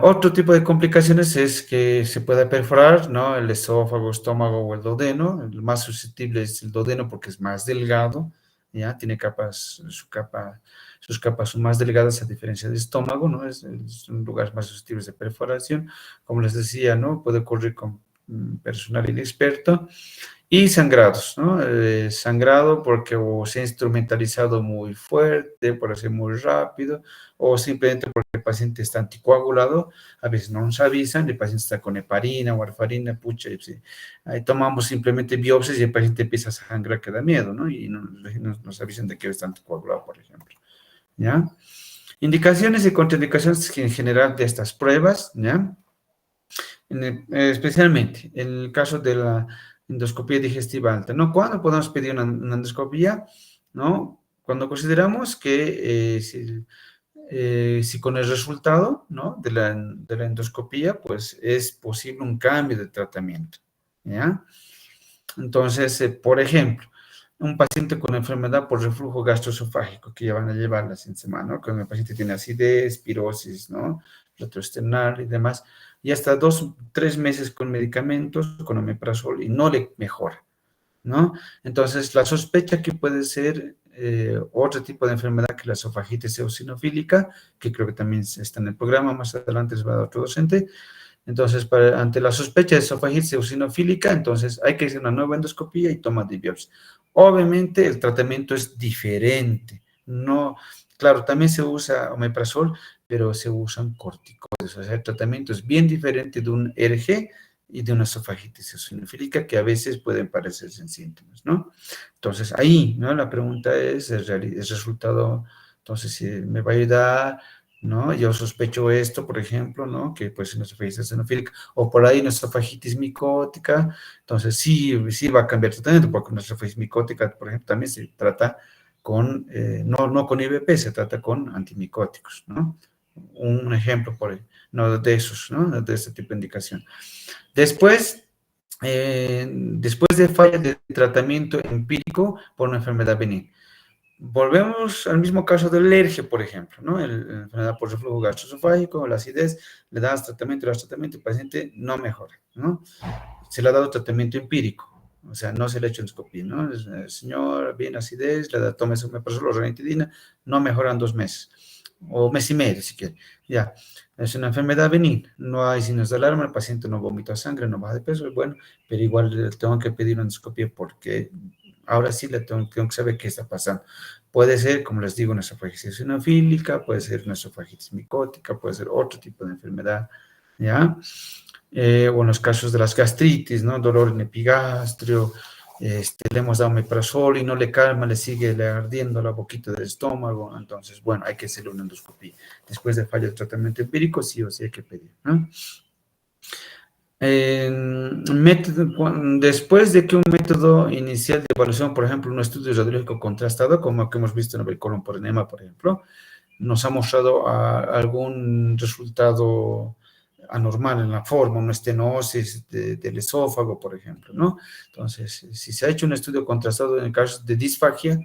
[SPEAKER 1] Otro tipo de complicaciones es que se puede perforar, ¿no? El esófago, estómago o el duodeno. El más susceptible es el duodeno porque es más delgado, ¿ya? Tiene sus capas son más delgadas a diferencia del estómago, ¿no? Son lugares más susceptibles de perforación. Como les decía, ¿no? Puede ocurrir con personal inexperto. Y sangrados, ¿no? Sangrado porque o se ha instrumentalizado muy fuerte, por hacer muy rápido, o simplemente porque el paciente está anticoagulado, a veces no nos avisan, el paciente está con heparina, warfarina, pucha, y sí. Ahí tomamos simplemente biopsias y el paciente empieza a sangrar que da miedo, ¿no? Y nos avisan de que está anticoagulado, por ejemplo, ¿ya? Indicaciones y contraindicaciones en general de estas pruebas, ¿ya? Especialmente en el caso de la endoscopía digestiva alta, ¿no? ¿Cuándo podemos pedir una endoscopía? ¿No? Cuando consideramos que si con el resultado, ¿no? de la endoscopía, pues es posible un cambio de tratamiento, ¿ya? Entonces, por ejemplo, un paciente con enfermedad por reflujo gastroesofágico, que ya van a llevar la siguiente semana, ¿no? Cuando el paciente tiene acidez, pirosis, ¿no? Retroesternal y demás, y hasta 2, 3 meses con medicamentos, con omeprazol, y no le mejora, ¿no? Entonces, la sospecha que puede ser otro tipo de enfermedad que la esofagitis eosinofílica, que creo que también está en el programa, más adelante les va a dar otro docente. Entonces, ante la sospecha de esofagitis eosinofílica, entonces hay que hacer una nueva endoscopía y toma de biopsia. Obviamente, el tratamiento es diferente. No, claro, también se usa omeprazol, pero se usan corticoides. O sea, el tratamiento es bien diferente de un RG y de una esofagitis eosinofílica que a veces pueden parecerse en síntomas, ¿no? Entonces, ahí, ¿no? La pregunta es el resultado, entonces, si me va a ayudar, ¿no? Yo sospecho esto, por ejemplo, ¿no? Que pues una esofagitis eosinofílica, o por ahí una esofagitis micótica, entonces sí va a cambiar el tratamiento, porque una esofagitis micótica, por ejemplo, también se trata con, no con IVP, se trata con antimicóticos, ¿no? Un ejemplo por ahí, no de esos, ¿no? De este tipo de indicación. Después de falla de tratamiento empírico por una enfermedad benigna. Volvemos al mismo caso de la alergia, por ejemplo, ¿no? La enfermedad por reflujo gastroesofágico, la acidez, le das tratamiento, el paciente no mejora, ¿no? Se le ha dado tratamiento empírico, o sea, no se le ha hecho endoscopia, ¿no? El señor viene acidez, le da, toma omeprazol o ranitidina, no mejoran 2 meses, o mes y medio, si quiere, ya. Es una enfermedad benigna, no hay signos de alarma, el paciente no vomita sangre, no baja de peso, bueno, pero igual le tengo que pedir una endoscopia porque ahora sí le tengo que saber qué está pasando. Puede ser, como les digo, una esofagitis eosinofílica, puede ser una esofagitis micótica, puede ser otro tipo de enfermedad, ¿ya? O en los casos de las gastritis, ¿no? Dolor en epigastrio, le hemos dado omeprazol y no le calma, le sigue le ardiendo la boquita del estómago, entonces, bueno, hay que hacerle una endoscopia. Después de fallo de tratamiento empírico, sí o sí hay que pedir, ¿no? Después de que un método inicial de evaluación, por ejemplo, un estudio radiológico contrastado, como el que hemos visto en el colon por enema, por ejemplo, nos ha mostrado algún resultado anormal en la forma, una estenosis del esófago, por ejemplo, ¿no? Entonces, si se ha hecho un estudio contrastado en el caso de disfagia,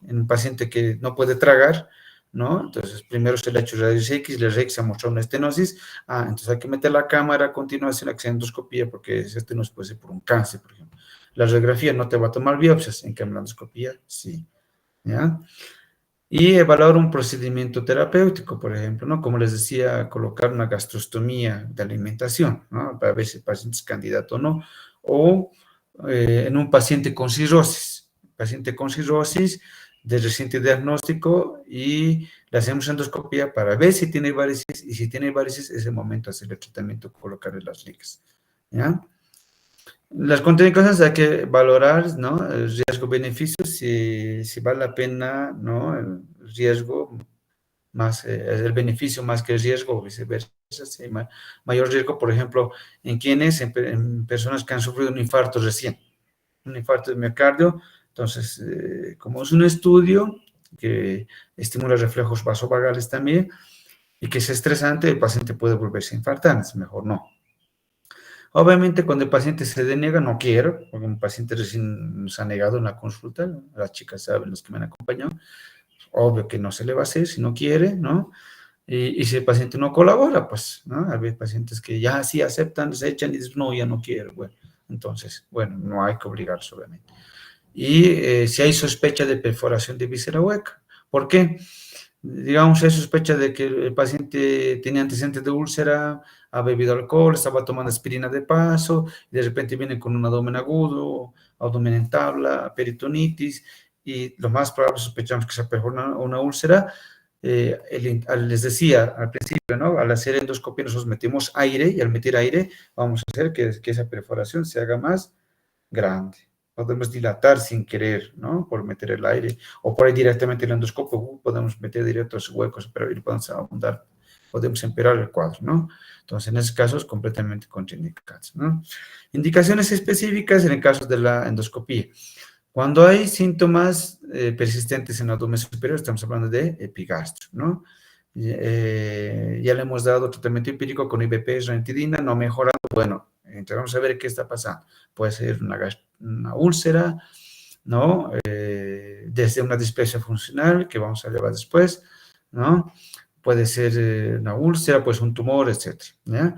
[SPEAKER 1] en un paciente que no puede tragar, ¿no? Entonces, primero se le ha hecho rayos X, le X ha mostrado una estenosis, entonces hay que meter la cámara a continuación a que sea endoscopía, porque esa estenosis puede ser por un cáncer, por ejemplo. La radiografía no te va a tomar biopsias, en cambio la endoscopía, sí, ¿ya? Y evaluar un procedimiento terapéutico, por ejemplo, ¿no? Como les decía, colocar una gastrostomía de alimentación, ¿no? Para ver si el paciente es candidato o no. O en un paciente con cirrosis de reciente diagnóstico y le hacemos endoscopía para ver si tiene varices y si tiene varices es el momento de hacer el tratamiento, colocarle las ligas, ¿ya? Las contraindicaciones hay que valorar, ¿no? El riesgo-beneficio, si vale la pena, ¿no? El riesgo más, el beneficio más que el riesgo o viceversa. sí hay mayor riesgo, por ejemplo, en quienes, en personas que han sufrido un infarto recién, un infarto de miocardio. Entonces, como es un estudio que estimula reflejos vasovagales también y que es estresante, el paciente puede volverse a infartar, es mejor no. Obviamente, cuando el paciente se deniega, no quiero, porque un paciente recién nos ha negado en la consulta, ¿no? Las chicas saben, los que me han acompañado, obvio que no se le va a hacer si no quiere, ¿no? Y si el paciente no colabora, pues, ¿no? Hay pacientes que ya sí aceptan, se echan y dicen, no, ya no quiero, bueno. Entonces, bueno, no hay que obligarlos, obviamente. Y si hay sospecha de perforación de víscera hueca. ¿Por qué? Digamos, hay sospecha de que el paciente tenía antecedentes de úlcera, ha bebido alcohol, estaba tomando aspirina de paso, y de repente viene con un abdomen agudo, abdomen en tabla, peritonitis, y lo más probable sospechamos que se perforó una úlcera. Les decía al principio, ¿no? Al hacer endoscopia nosotros metemos aire, y al meter aire vamos a hacer que esa perforación se haga más grande. Podemos dilatar sin querer, ¿no? Por meter el aire, o por ahí directamente el endoscopio, podemos meter directo a esos huecos, pero ahí podemos abundar, podemos empeorar el cuadro, ¿no? Entonces, en esos casos, completamente contraindicados, ¿no? Indicaciones específicas en el caso de la endoscopía. Cuando hay síntomas persistentes en el abdomen superior, estamos hablando de epigastro, ¿no? Ya le hemos dado tratamiento empírico con IBP, ranitidina, no ha mejorado. Bueno, entonces vamos a ver qué está pasando. Puede ser una úlcera, ¿no? Desde una displasia funcional, que vamos a llevar después, ¿no? Puede ser una úlcera, pues un tumor, etc. ¿Ya?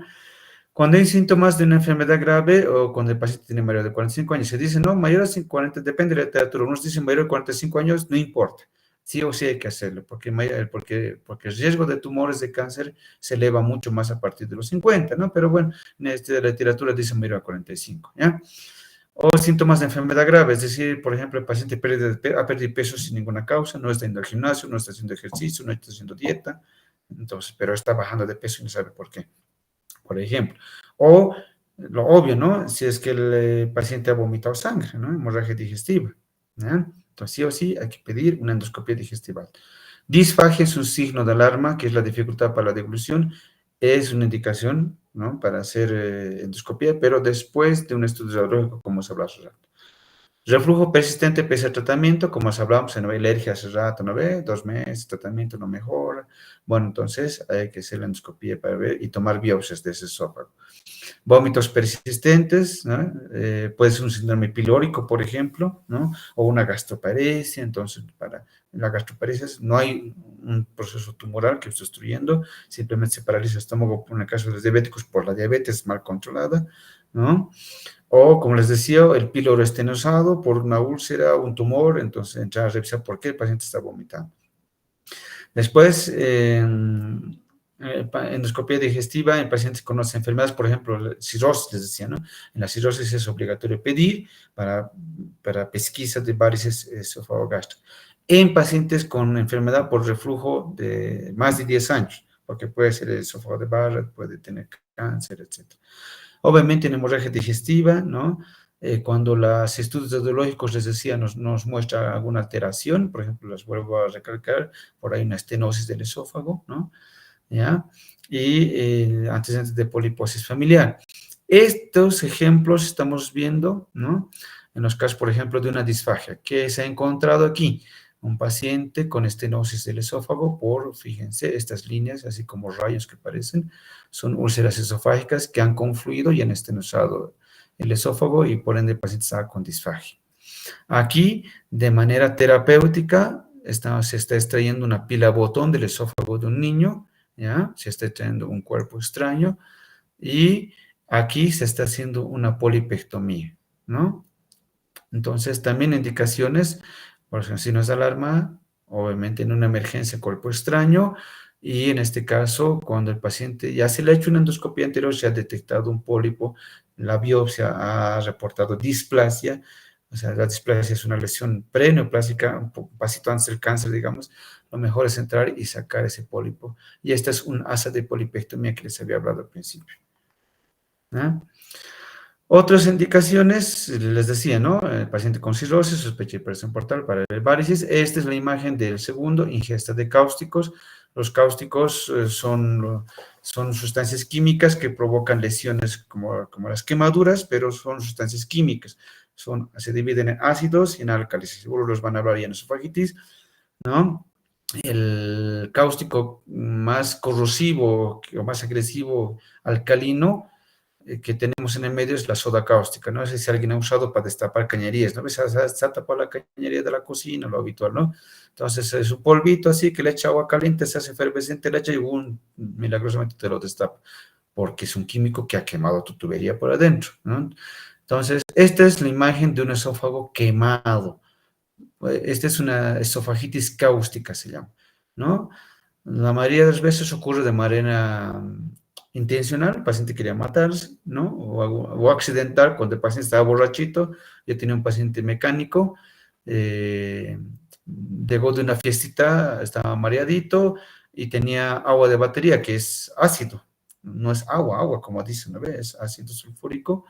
[SPEAKER 1] Cuando hay síntomas de una enfermedad grave o cuando el paciente tiene mayor de 45 años, se dice, no, mayor de 40, depende de la literatura. Unos dicen mayor de 45 años, no importa. Sí o sí hay que hacerlo, porque el riesgo de tumores de cáncer se eleva mucho más a partir de los 50, ¿no? Pero bueno, en la literatura dice mayor a 45, ¿ya? O síntomas de enfermedad grave, es decir, por ejemplo, el paciente ha perdido peso sin ninguna causa, no está yendo al gimnasio, no está haciendo ejercicio, no está haciendo dieta, entonces, pero está bajando de peso y no sabe por qué, por ejemplo. O lo obvio, ¿no? Si es que el paciente ha vomitado sangre, ¿no? Hemorragia digestiva, ¿ya? Entonces, sí o sí, hay que pedir una endoscopia digestiva. Disfagia es un signo de alarma, que es la dificultad para la deglución. Es una indicación, ¿no? Para hacer endoscopia, pero después de un estudio radiológico, como se habló hace rato. Reflujo persistente pese al tratamiento, como hablamos en alergia hace rato, ¿no ve? 2 meses, tratamiento no mejora. Bueno, entonces hay que hacer la endoscopia para ver y tomar biopsias de ese esófago. Vómitos persistentes, ¿no? Puede ser un síndrome pilórico, por ejemplo, ¿no? O una gastroparesia. Entonces, para la gastroparesia no hay un proceso tumoral que esté obstruyendo, simplemente se paraliza el estómago, en el caso de los diabéticos, por la diabetes mal controlada, ¿no? O, como les decía, el píloro estenosado por una úlcera, un tumor, entonces entrar a revisar por qué el paciente está vomitando. Después, endoscopia digestiva en pacientes con otras enfermedades, por ejemplo, cirrosis, les decía, ¿no? En la cirrosis es obligatorio pedir para pesquisa de varices esofagogástricas. En pacientes con enfermedad por reflujo de más de 10 años, porque puede ser el esófago de Barrett, puede tener cáncer, etc. Obviamente en hemorragia digestiva, ¿no? Cuando los estudios radiológicos, les decía, nos muestra alguna alteración, por ejemplo, las vuelvo a recalcar, por ahí una estenosis del esófago, ¿no? ¿Ya? Y antecedentes de poliposis familiar. Estos ejemplos estamos viendo, ¿no? En los casos, por ejemplo, de una disfagia, que se ha encontrado aquí, un paciente con estenosis del esófago fíjense, estas líneas, así como rayos que parecen, son úlceras esofágicas que han confluido y han estenosado el esófago y por ende el paciente está con disfagia. Aquí, de manera terapéutica, se está extrayendo una pila botón del esófago de un niño, ¿ya? Se está extrayendo un cuerpo extraño y aquí se está haciendo una polipectomía, ¿no? Entonces, también indicaciones, por ejemplo, signos de alarma, obviamente en una emergencia cuerpo extraño, y en este caso, cuando el paciente ya se le ha hecho una endoscopia anterior, se ha detectado un pólipo, la biopsia ha reportado displasia, o sea, la displasia es una lesión preneoplásica, un pasito antes del cáncer, digamos, lo mejor es entrar y sacar ese pólipo. Y esta es un asa de polipectomía que les había hablado al principio, ¿no? Otras indicaciones, les decía, ¿no? El paciente con cirrosis, sospecha de presión portal para el varices. Esta es la imagen del segundo, ingesta de cáusticos. Los cáusticos son Son sustancias químicas que provocan lesiones como las quemaduras, pero son sustancias químicas. Se dividen en ácidos y en álcalis. Seguro los van a hablar ya en esofagitis, ¿no? El cáustico más corrosivo o más agresivo alcalino que tenemos en el medio es la soda cáustica, ¿no? No sé si alguien ha usado para destapar cañerías, ¿no? Se ha tapado la cañería de la cocina, lo habitual, ¿no? Entonces es un polvito así que le echa agua caliente, se hace efervescente, le echa y milagrosamente te lo destapa, porque es un químico que ha quemado tu tubería por adentro, ¿no? Entonces, esta es la imagen de un esófago quemado. Esta es una esofagitis cáustica, se llama, ¿no? La mayoría de las veces ocurre de manera intencional, el paciente quería matarse, ¿no? O accidental, cuando el paciente estaba borrachito. Yo tenía un paciente mecánico, llegó de una fiestita, estaba mareadito y tenía agua de batería, que es ácido, no es agua como dicen, ¿no? Es ácido sulfúrico.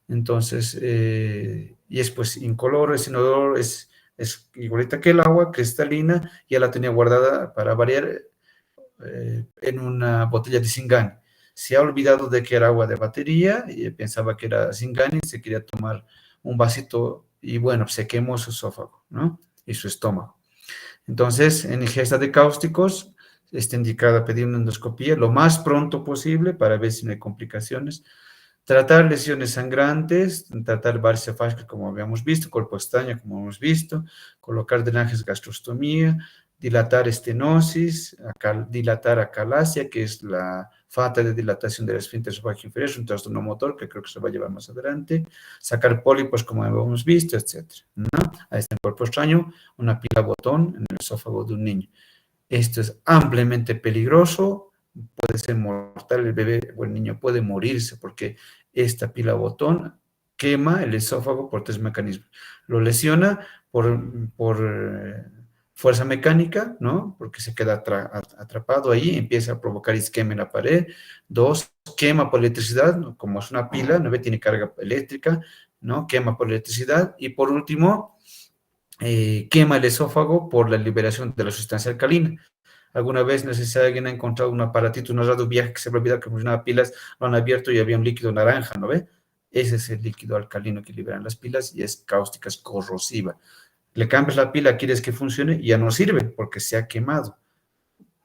[SPEAKER 1] Entonces, y es pues incoloro, es inodoro, es igualita que el agua, cristalina, ya la tenía guardada para variar en una botella de Singani. Se ha olvidado de que era agua de batería y pensaba que era Singani, se quería tomar un vasito y bueno, se quemó su esófago, ¿no? Y su estómago. Entonces, en ingesta de cáusticos, está indicada pedir una endoscopía lo más pronto posible para ver si no hay complicaciones. Tratar lesiones sangrantes, tratar varices esofágicas como habíamos visto, cuerpo extraño como hemos visto, colocar drenajes gastrostomía, dilatar estenosis, dilatar acalasia, que es la falta de dilatación del esfínter esofágico inferior, es un trastorno motor que creo que se va a llevar más adelante, sacar pólipos como hemos visto, etc. ¿No? Ahí está el cuerpo extraño, una pila botón en el esófago de un niño. Esto es ampliamente peligroso, puede ser mortal, el bebé o el niño puede morirse porque esta pila botón quema el esófago por 3 mecanismos. Lo lesiona por fuerza mecánica, ¿no? Porque se queda atrapado ahí, empieza a provocar isquemia en la pared. 2, quema por electricidad, ¿no? Como es una pila, ¿no? Tiene carga eléctrica, ¿no? Quema por electricidad. Y por último, quema el esófago por la liberación de la sustancia alcalina. Alguna vez, no sé si alguien ha encontrado un aparatito, un radio viaje que se me olvidado que funcionaba pilas, lo han abierto y había un líquido naranja, ¿no ve? Ese es el líquido alcalino que liberan las pilas y es cáustica, es corrosiva. Le cambias la pila, quieres que funcione y ya no sirve porque se ha quemado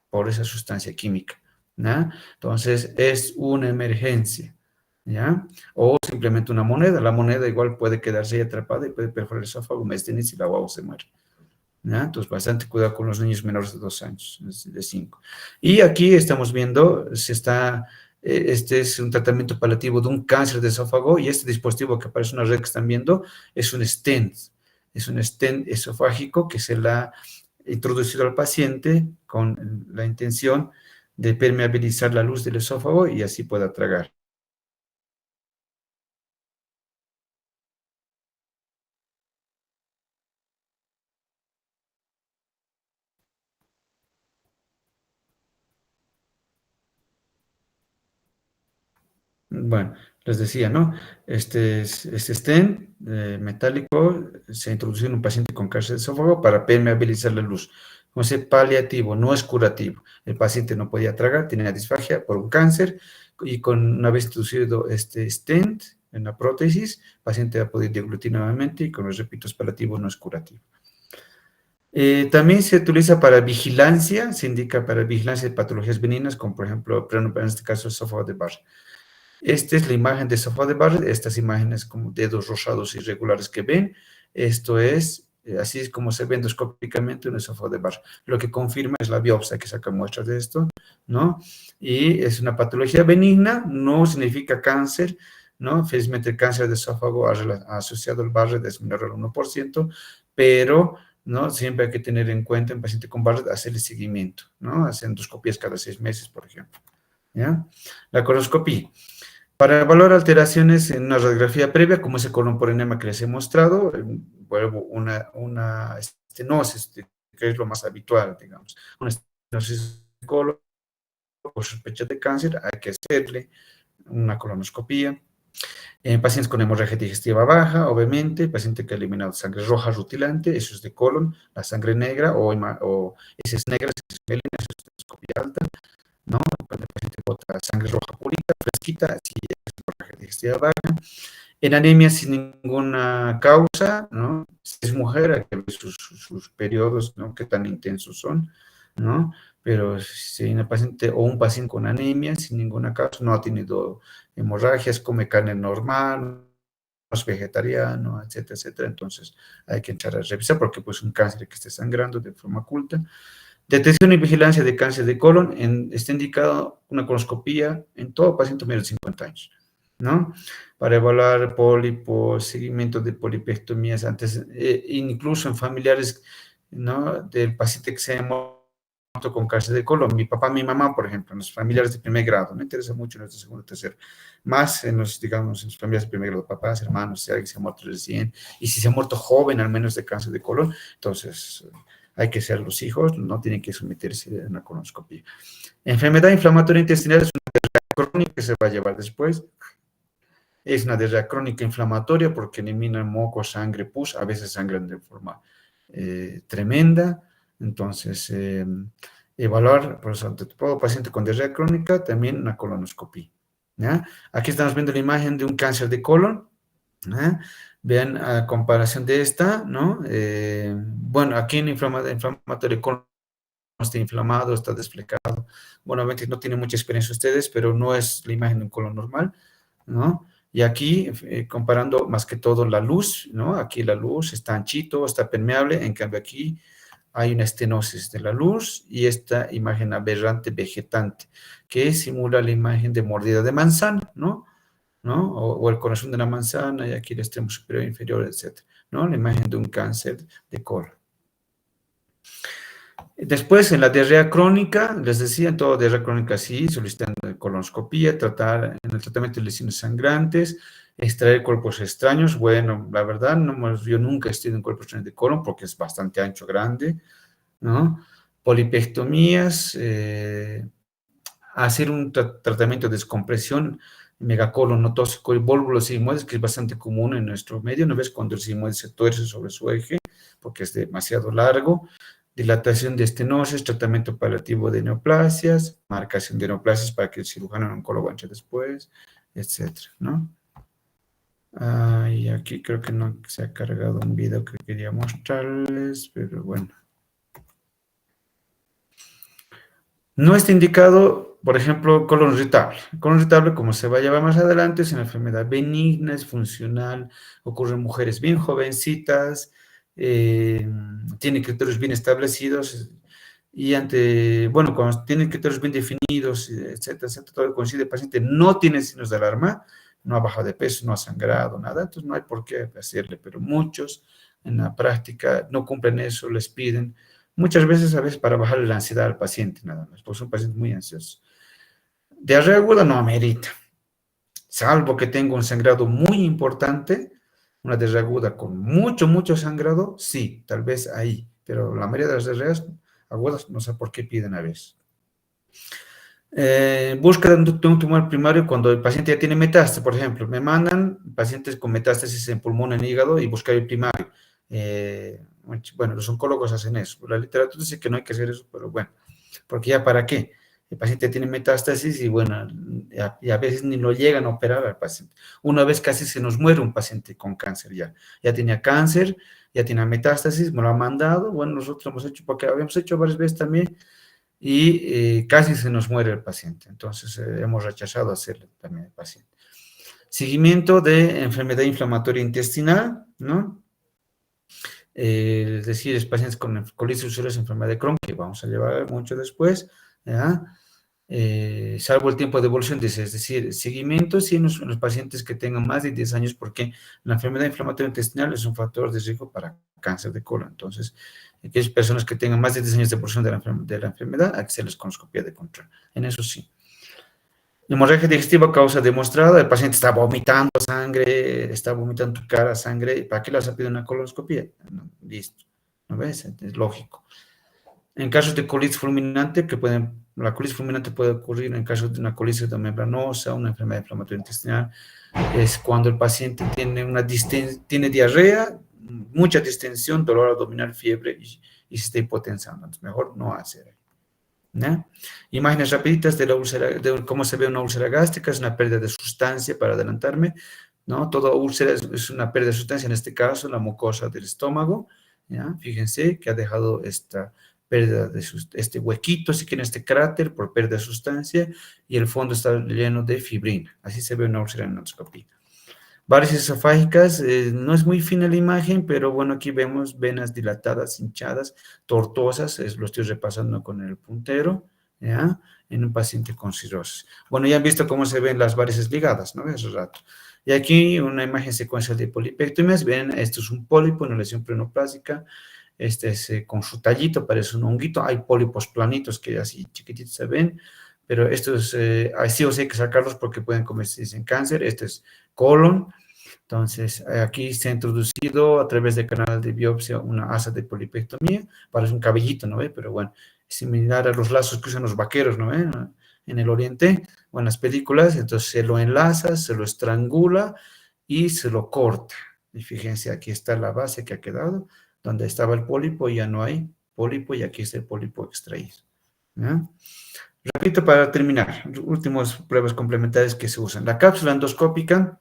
[SPEAKER 1] por esa sustancia química, ¿ya? Entonces, es una emergencia, ¿ya? O simplemente una moneda. La moneda igual puede quedarse ahí atrapada y puede perforar el esófago, mes de y la guagua se muere. ¿Ya? Entonces, bastante cuidado con los niños menores de 2 años, de 5. Y aquí estamos viendo, este es un tratamiento paliativo de un cáncer de esófago y este dispositivo que aparece en una red que están viendo es un stent esofágico que se le ha introducido al paciente con la intención de permeabilizar la luz del esófago y así pueda tragar. Bueno, les decía, ¿no? Este stent metálico se introduce en un paciente con cáncer de esófago para permeabilizar la luz. Como se paliativo, no es curativo. El paciente no podía tragar, tenía disfagia por un cáncer y una vez introducido este stent en la prótesis, el paciente va a poder deglutir nuevamente y, como les repito, es paliativo, no es curativo. También se utiliza para vigilancia, se indica para vigilancia de patologías benignas, como por ejemplo, en este caso, esófago de Barrett. Esta es la imagen de esófago de Barrett, estas imágenes como dedos rosados irregulares que ven, esto es, así es como se ve endoscópicamente un esófago de Barrett. Lo que confirma es la biopsia que saca muestras de esto, ¿no? Y es una patología benigna, no significa cáncer, ¿no? Felizmente el cáncer de esófago asociado al Barrett es menor al 1%, pero, ¿no? Siempre hay que tener en cuenta en paciente con Barrett hacerle seguimiento, ¿no? Hacer endoscopías cada 6 meses, por ejemplo, ¿ya? La coloscopía. Para evaluar alteraciones en una radiografía previa, como ese colon por enema que les he mostrado, vuelvo una estenosis, que es lo más habitual, digamos. Una estenosis de colon por sospecha de cáncer, hay que hacerle una colonoscopía. En pacientes con hemorragia digestiva baja, obviamente, paciente que ha eliminado sangre roja rutilante, eso es de colon, la sangre negra o heces negras, eso es melena, eso es endoscopía alta, ¿no? Cuando el paciente bota sangre roja purita, fresquita, si es hemorragia digestiva baja. En anemia sin ninguna causa, ¿no? Si es mujer, hay que ver sus periodos, ¿no? Qué tan intensos son, ¿no? Pero si hay una paciente o un paciente con anemia sin ninguna causa, no ha tenido hemorragias, come carne normal, no es vegetariano, etcétera, etcétera, entonces hay que entrar a revisar porque pues un cáncer que esté sangrando de forma oculta. Detección y vigilancia de cáncer de colon, está indicado una colonoscopía en todo paciente menor de 50 años, ¿no? Para evaluar pólipos, seguimiento de polipectomías antes, incluso en familiares, ¿no? Del paciente que se ha muerto con cáncer de colon. Mi papá, mi mamá, por ejemplo, en los familiares de primer grado, me interesa mucho en los de segundo, tercero, más en los, digamos, en los familiares de primer grado, papás, hermanos, si alguien se ha muerto recién, y si se ha muerto joven, al menos de cáncer de colon, entonces hay que ser los hijos, no tienen que someterse a una colonoscopia. Enfermedad inflamatoria intestinal es una diarrea crónica que se va a llevar después. Es una diarrea crónica inflamatoria porque elimina moco, sangre, pus, a veces sangran de forma tremenda. Entonces, evaluar, por eso, ante todo paciente con diarrea crónica, también una colonoscopia, ¿ya? Aquí estamos viendo la imagen de un cáncer de colon, ¿ya? Vean a comparación de esta, ¿no? Bueno, aquí en inflamatorio colon está inflamado, está desflecado. Bueno, obviamente no tienen mucha experiencia ustedes, pero no es la imagen de un colon normal, ¿no? Y aquí, comparando más que todo la luz, ¿no? Aquí la luz está anchito, está permeable, en cambio aquí hay una estenosis de la luz y esta imagen aberrante vegetante, que simula la imagen de mordida de manzana, ¿no? ¿No? O el corazón de la manzana y aquí el extremo superior e inferior, etc., ¿no? La imagen de un cáncer de colon. Después, en la diarrea crónica, les decía, en toda diarrea crónica sí, solicitan colonoscopía, tratar en el tratamiento de lesiones sangrantes, extraer cuerpos extraños. Bueno, la verdad, yo nunca he estudiado un cuerpo extraño de colon porque es bastante ancho, grande, ¿no? Polipectomías, hacer un tratamiento de descompresión, megacolon no tóxico y válvulas sigmoides, que es bastante común en nuestro medio, ¿no ves? Cuando el sigmoide se tuerce sobre su eje, porque es demasiado largo. Dilatación de estenosis, tratamiento paliativo de neoplasias, marcación de neoplasias para que el cirujano oncólogo entre después, etcétera, ¿no? Y aquí creo que no se ha cargado un video que quería mostrarles, pero bueno. No está indicado, por ejemplo, colon irritable. Colon irritable, como se va a llevar más adelante, es una enfermedad benigna, es funcional, ocurre en mujeres bien jovencitas, tiene criterios bien establecidos y bueno, cuando tiene criterios bien definidos, etcétera, etcétera, todo coincide, el paciente no tiene signos de alarma, no ha bajado de peso, no ha sangrado, nada, entonces no hay por qué hacerle, pero muchos en la práctica no cumplen eso, les piden. Muchas veces, a veces para bajarle la ansiedad al paciente, nada más, porque son pacientes muy ansiosos. Diarrea aguda no amerita, salvo que tenga un sangrado muy importante, una diarrea aguda con mucho, mucho sangrado, sí, tal vez ahí, pero la mayoría de las diarreas agudas no sé por qué piden a veces. Búsqueda de un tumor primario cuando el paciente ya tiene metástasis, por ejemplo, me mandan pacientes con metástasis en pulmón, en hígado y buscar el primario. Bueno, los oncólogos hacen eso. La literatura dice que no hay que hacer eso, pero bueno, porque ya para qué. El paciente tiene metástasis y bueno, y a veces ni lo llegan a operar al paciente. Una vez casi se nos muere un paciente con cáncer ya. Ya tenía cáncer, ya tenía metástasis, me lo han mandado. Bueno, nosotros hemos hecho, porque habíamos hecho varias veces también, y casi se nos muere el paciente. Entonces, hemos rechazado hacerle también al paciente. Seguimiento de enfermedad inflamatoria intestinal, ¿no? Es decir, es pacientes con colitis ulcerosa, enfermedad de Crohn, que vamos a llevar mucho después, ¿ya? Salvo el tiempo de evolución, es decir, seguimiento sí en los pacientes que tengan más de 10 años, porque la enfermedad inflamatoria intestinal es un factor de riesgo para cáncer de colon. Entonces, aquellas personas que tengan más de 10 años de evolución de la enfermedad, hay que hacerles colonoscopia de control. En eso sí. Hemorragia digestiva, causa demostrada, el paciente está vomitando sangre, está vomitando tu cara sangre, ¿para qué le vas a pedir una colonoscopia? No, listo, ¿no ves? Es lógico. En casos de colitis fulminante, la colitis fulminante puede ocurrir en casos de una colitis membranosa, una enfermedad inflamatoria intestinal, es cuando el paciente tiene diarrea, mucha distensión, dolor abdominal, fiebre y se está hipotensando. Entonces, mejor no hacer. ¿ya? Imágenes rapiditas de la úlcera, de cómo se ve una úlcera gástrica, es una pérdida de sustancia, para adelantarme, ¿no? Toda úlcera es una pérdida de sustancia, en este caso la mucosa del estómago, ¿ya? Fíjense que ha dejado esta pérdida de este huequito, así que en este cráter por pérdida de sustancia, y el fondo está lleno de fibrina. Así se ve una úlcera en endoscopía. Varices esofágicas, no es muy fina la imagen, pero bueno, aquí vemos venas dilatadas, hinchadas, tortuosas, lo estoy repasando con el puntero, ¿ya? En un paciente con cirrosis. Bueno, ya han visto cómo se ven las varices ligadas, ¿no? Hace rato. Y aquí una imagen secuencial de polipectomías, ven, esto es un pólipo, una lesión prenoplásica, este es con su tallito, parece un honguito, hay pólipos planitos que así chiquititos se ven, pero estos sí o sí hay que sacarlos porque pueden convertirse en cáncer. Este es colon. Entonces, aquí se ha introducido a través del canal de biopsia una asa de polipectomía, parece un cabellito, ¿no ve? Pero bueno, es similar a los lazos que usan los vaqueros, ¿no ve? En el oriente, o en las películas, entonces se lo enlaza, se lo estrangula y se lo corta. Y fíjense, aquí está la base que ha quedado, donde estaba el pólipo, ya no hay pólipo, y aquí está el pólipo extraído, ¿ya? Repito para terminar, últimas pruebas complementarias que se usan. La cápsula endoscópica,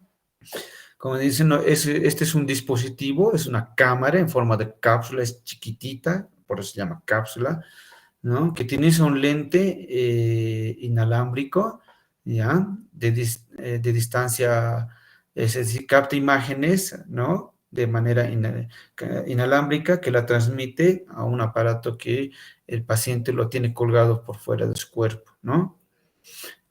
[SPEAKER 1] como dicen, no, este es un dispositivo, es una cámara en forma de cápsula, es chiquitita, por eso se llama cápsula, ¿no? Que tiene un lente inalámbrico, ¿ya? De distancia, es decir, capta imágenes, ¿no? De manera inalámbrica, que la transmite a un aparato que el paciente lo tiene colgado por fuera de su cuerpo, ¿no?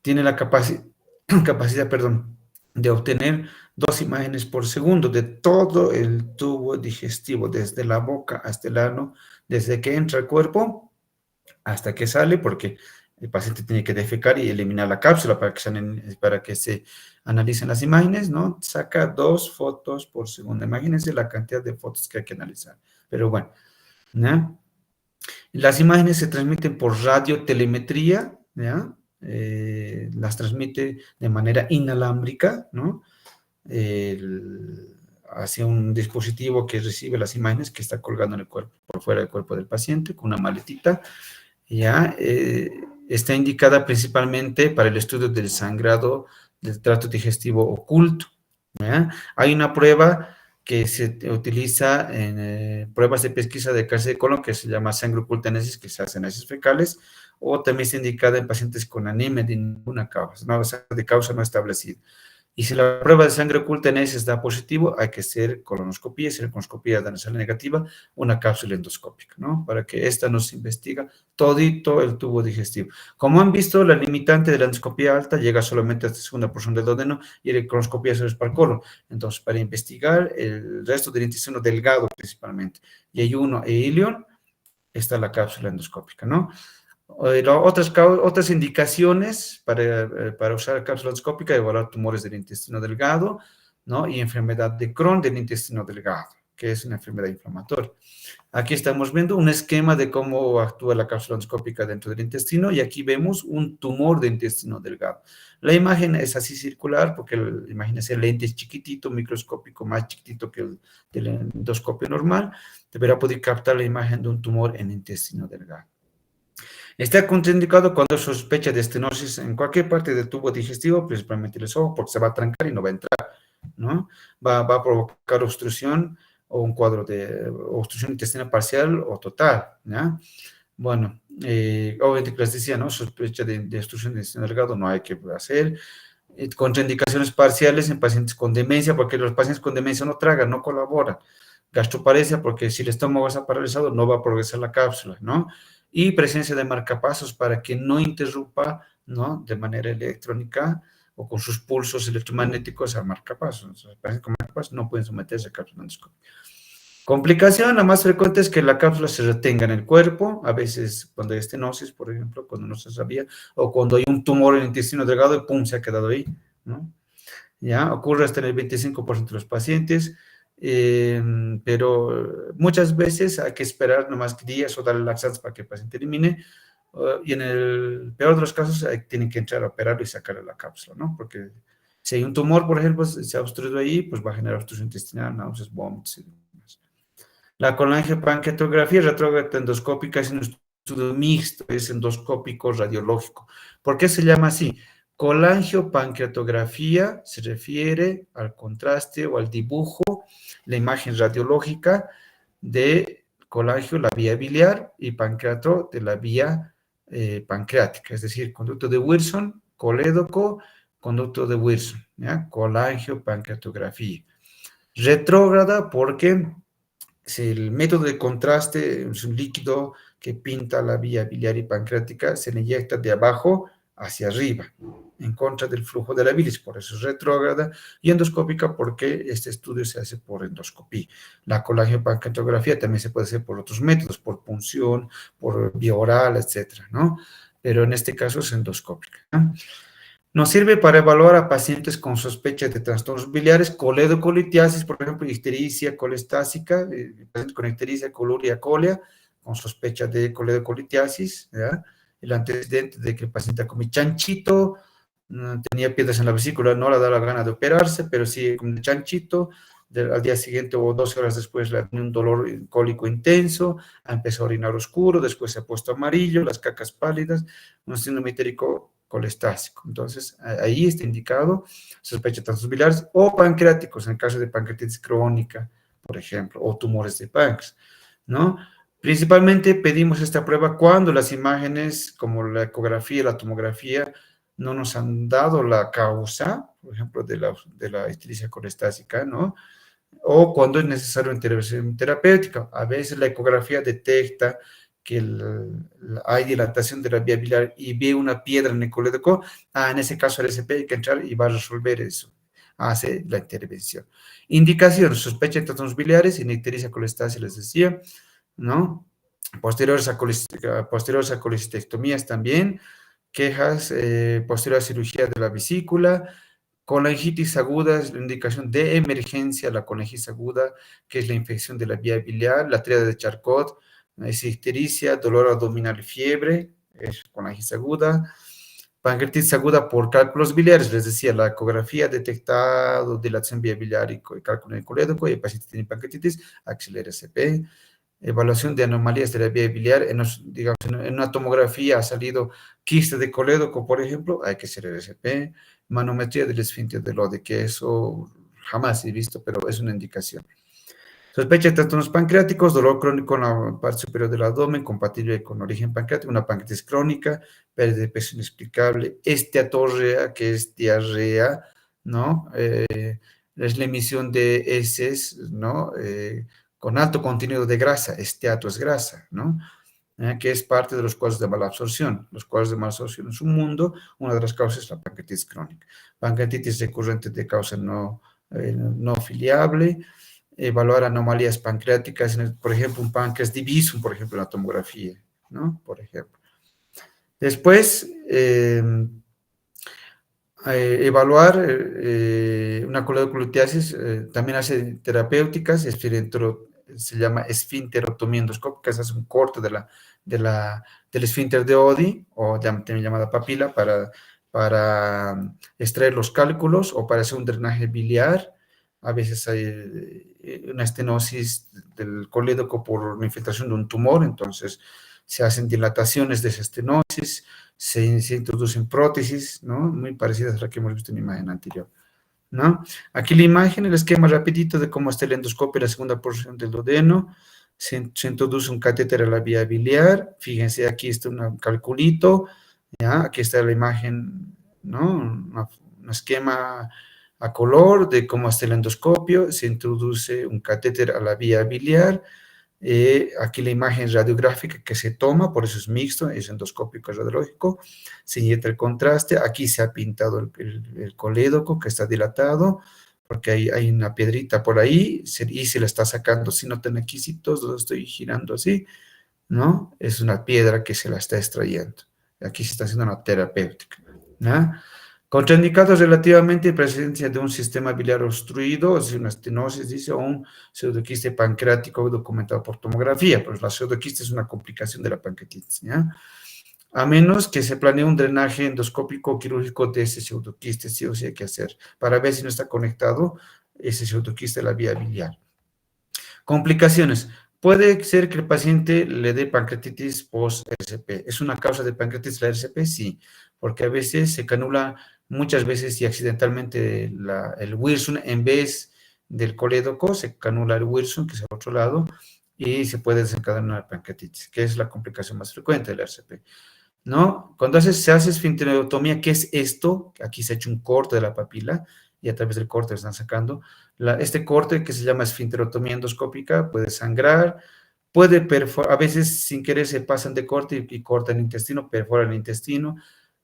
[SPEAKER 1] Tiene la capacidad, perdón, de obtener 2 imágenes por segundo de todo el tubo digestivo, desde la boca hasta el ano, desde que entra al cuerpo hasta que sale, porque el paciente tiene que defecar y eliminar la cápsula para que se analicen las imágenes, ¿no? Saca 2 fotos por segundo. Imagínense la cantidad de fotos que hay que analizar. Pero bueno, ¿no? Las imágenes se transmiten por radiotelemetría, ¿ya? Las transmite de manera inalámbrica, ¿no? Hacia un dispositivo que recibe las imágenes que está colgando en el cuerpo, por fuera del cuerpo del paciente, con una maletita, ¿ya? Está indicada principalmente para el estudio del sangrado del tracto digestivo oculto, ¿ya? Hay una prueba que se utiliza en pruebas de pesquisa de cáncer de colon que se llama sangre oculta análisis, que se hace en análisis fecales, o también está indicada en pacientes con anemia de ninguna causa, no, o sea, de causa no establecida. Y si la prueba de sangre oculta en ese da positivo, hay que hacer colonoscopía. Si la colonoscopía da sale negativa, una cápsula endoscópica, ¿no? Para que esta nos investiga todito el tubo digestivo. Como han visto, la limitante de la endoscopía alta llega solamente hasta la segunda porción del duodeno y la colonoscopía solo es para el colon. Entonces, para investigar el resto del intestino delgado principalmente, yeyuno e ilion, está la cápsula endoscópica, ¿no? Otras indicaciones para usar cápsula endoscópica, evaluar tumores del intestino delgado, ¿no? Y enfermedad de Crohn del intestino delgado, que es una enfermedad inflamatoria. Aquí estamos viendo un esquema de cómo actúa la cápsula endoscópica dentro del intestino, y aquí vemos un tumor de intestino delgado. La imagen es así circular, porque imagínense, el lente es chiquitito, microscópico, más chiquitito que el del endoscopio normal, deberá poder captar la imagen de un tumor en intestino delgado. Está contraindicado cuando sospecha de estenosis en cualquier parte del tubo digestivo, principalmente el esófago, porque se va a trancar y no va a entrar, ¿no? Va a provocar obstrucción o un cuadro de obstrucción intestinal parcial o total, ¿ya? Bueno, obviamente que les decía, ¿no? Sospecha de obstrucción intestinal delgado no hay que hacer. Contraindicaciones parciales en pacientes con demencia, porque los pacientes con demencia no tragan, no colaboran. Gastroparesia, porque si el estómago está paralizado, no va a progresar la cápsula, ¿no? Y presencia de marcapasos para que no interrumpa, ¿no? De manera electrónica o con sus pulsos electromagnéticos a marcapasos. Los pacientes con marcapasos no pueden someterse a cápsula endoscópica. Complicación, la más frecuente es que la cápsula se retenga en el cuerpo, a veces cuando hay estenosis, por ejemplo, cuando no se sabía, o cuando hay un tumor en el intestino delgado y pum, se ha quedado ahí, ¿no? Ya ocurre hasta en el 25% de los pacientes, pero muchas veces hay que esperar nomás días o darle laxantes para que el paciente elimine, y en el peor de los casos tienen que entrar a operarlo y sacarle la cápsula, ¿no? Porque si hay un tumor, por ejemplo, se ha obstruido ahí, pues va a generar obstrucción intestinal, náuseas, vómitos y demás. La colangiopancreatografía retrógrada endoscópica es un estudio mixto, es endoscópico radiológico. ¿Por qué se llama así? Colangiopancreatografía se refiere al contraste o al dibujo, la imagen radiológica de colangio, la vía biliar, y pancreato de la vía pancreática, es decir, conducto de Wilson, colédoco, conducto de Wilson, ¿ya? Colangiopancreatografía. Retrógrada porque si el método de contraste es un líquido que pinta la vía biliar y pancreática, se le inyecta de abajo hacia arriba, en contra del flujo de la bilis, por eso es retrógrada, y endoscópica porque este estudio se hace por endoscopía. La colangiopancreatografía también se puede hacer por otros métodos, por punción, por vía oral, etcétera, ¿no? Pero en este caso es endoscópica, ¿no? Nos sirve para evaluar a pacientes con sospecha de trastornos biliares, coledocolitiasis, por ejemplo, ictericia colestásica, pacientes con ictericia, coluria, cólea, con sospecha de coledocolitiasis, ¿ya? El antecedente de que el paciente come chanchito, tenía piedras en la vesícula, no le da la gana de operarse, pero sigue con chanchito, al día siguiente o 12 horas después le tiene un dolor cólico intenso, ha empezado a orinar oscuro, después se ha puesto amarillo, las cacas pálidas, un síndrome itérico colestásico. Entonces, ahí está indicado sospecha de trastornos biliares o pancreáticos, en el caso de pancreatitis crónica, por ejemplo, o tumores de páncreas, ¿no? Principalmente pedimos esta prueba cuando las imágenes, como la ecografía y la tomografía, no nos han dado la causa, por ejemplo, de la ictericia colestásica, ¿no? O cuando es necesario intervención terapéutica. A veces la ecografía detecta que hay dilatación de la vía biliar y ve una piedra en el colédoco, en ese caso el SP hay que entrar y va a resolver eso. Hace la intervención. Indicación, sospecha de trastornos biliares, ictericia colestásica, les decía, ¿no? Posteriores a colecistectomías también, quejas posterior a cirugía de la vesícula, colangitis aguda es la indicación de emergencia, la colangitis aguda, que es la infección de la vía biliar, la tríada de Charcot, es ictericia, dolor abdominal y fiebre, es colangitis aguda, pancreatitis aguda por cálculos biliares, les decía, la ecografía ha detectado dilatación vía biliar y cálculo en el colédoco, y el paciente tiene pancreatitis, acelera SP, evaluación de anomalías de la vía biliar, digamos, en una tomografía ha salido quiste de colédoco, por ejemplo, hay que hacer el SP, manometría del esfínter del Lode, que eso jamás he visto, pero es una indicación. Sospecha de trastornos pancreáticos, dolor crónico en la parte superior del abdomen, compatible con origen pancreático, una pancreatitis crónica, pérdida de peso inexplicable, esteatorrea, que es diarrea, ¿no? Es la emisión de heces, ¿no? Con alto contenido de grasa, esteato es grasa, ¿no? Que es parte de los cuadros de mala absorción. Los cuadros de mala absorción es un mundo, una de las causas es la pancreatitis crónica. Pancreatitis recurrente de causa no filiable, evaluar anomalías pancreáticas, por ejemplo, un páncreas divisum, por ejemplo, en la tomografía, ¿no? Por ejemplo. Después, evaluar una coledocolitiasis, también hace terapéuticas, se llama esfínterotomía endoscópica, se hace un corte del esfínter de Oddi, o también llamada papila, para extraer los cálculos o para hacer un drenaje biliar. A veces hay una estenosis del colédoco por una infiltración de un tumor, entonces se hacen dilataciones de esa estenosis, se introducen prótesis, ¿no? Muy parecidas a la que hemos visto en la imagen anterior, ¿no? Aquí la imagen, el esquema rapidito de cómo está el endoscopio, la segunda porción del duodeno, se introduce un catéter a la vía biliar, fíjense, aquí está un calculito, ¿ya? Aquí está la imagen, ¿no? Un esquema a color de cómo está el endoscopio, se introduce un catéter a la vía biliar, aquí la imagen radiográfica que se toma, por eso es mixto, es endoscópico radiológico, se inyecta el contraste, aquí se ha pintado el colédoco que está dilatado, porque hay una piedrita por ahí, y se le está sacando, si notan aquí, si todos lo estoy girando así, ¿no? Es una piedra que se la está extrayendo, aquí se está haciendo una terapéutica, ¿no? Contraindicados relativamente presencia de un sistema biliar obstruido, o sea, una estenosis, dice, o un pseudoquiste pancreático documentado por tomografía, pues la pseudoquiste es una complicación de la pancreatitis, ¿ya? A menos que se planee un drenaje endoscópico o quirúrgico de ese pseudoquiste, sí o sí hay que hacer, para ver si no está conectado ese pseudoquiste a la vía biliar. Complicaciones. Puede ser que el paciente le dé pancreatitis post-RCP. ¿Es una causa de pancreatitis la RCP? Sí, porque a veces se canula, muchas veces y accidentalmente el Wilson, en vez del colédoco, se canula el Wilson, que es al otro lado, y se puede desencadenar una pancreatitis, que es la complicación más frecuente de la RCP, ¿no? Cuando se hace esfinterotomía, ¿qué es esto? Aquí se ha hecho un corte de la papila y a través del corte están sacando. Este corte que se llama esfinterotomía endoscópica puede sangrar, puede perforar, a veces sin querer se pasan de corte y cortan el intestino, perforan el intestino,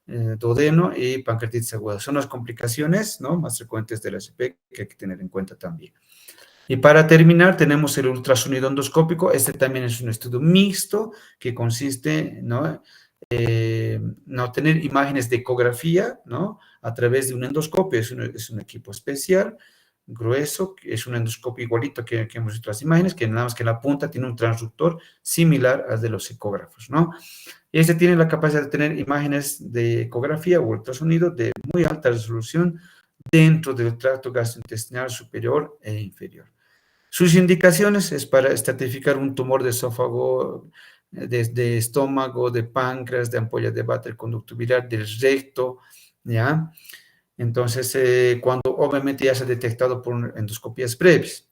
[SPEAKER 1] duodeno y pancreatitis aguda. Son las complicaciones, ¿no?, más frecuentes de la SP que hay que tener en cuenta también. Y para terminar, tenemos el ultrasonido endoscópico. Este también es un estudio mixto que consiste, ¿no?, no tener imágenes de ecografía, ¿no?, a través de un endoscopio. Es un equipo especial, grueso, es un endoscopio igualito que hemos visto las imágenes, que nada más que en la punta tiene un transductor similar al de los ecógrafos, ¿no? Este tiene la capacidad de tener imágenes de ecografía o ultrasonido de muy alta resolución dentro del tracto gastrointestinal superior e inferior. Sus indicaciones es para estratificar un tumor de esófago, de estómago, de páncreas, de ampolla de Vater conductuviral, del recto, ¿ya? Entonces, cuando obviamente ya se ha detectado por endoscopías previas.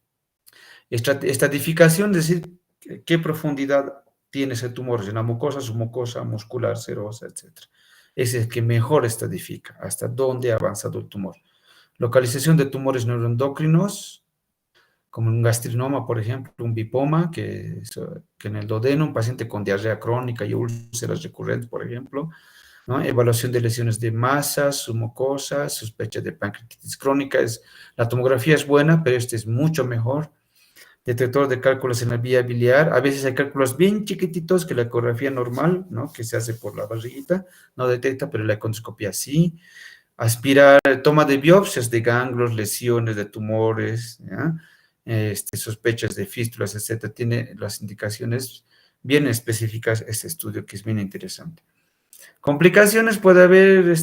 [SPEAKER 1] Estratificación, es decir, qué profundidad tiene ese tumor, en la mucosa, submucosa, muscular, serosa, etc. Es el que mejor estratifica, hasta dónde ha avanzado el tumor. Localización de tumores neuroendocrinos, como un gastrinoma, por ejemplo, un bipoma, que en el duodeno, un paciente con diarrea crónica y úlceras recurrentes, por ejemplo, ¿no? Evaluación de lesiones de masa, submucosa, sospecha de pancreatitis crónica. La tomografía es buena, pero este es mucho mejor. Detector de cálculos en la vía biliar. A veces hay cálculos bien chiquititos que la ecografía normal, ¿no?, que se hace por la barriguita, no detecta, pero la endoscopia sí. Aspirar, toma de biopsias de ganglios, lesiones de tumores, ¿ya? Sospechas de fístulas, etcétera. Tiene las indicaciones bien específicas este estudio, que es bien interesante. Complicaciones, puede haber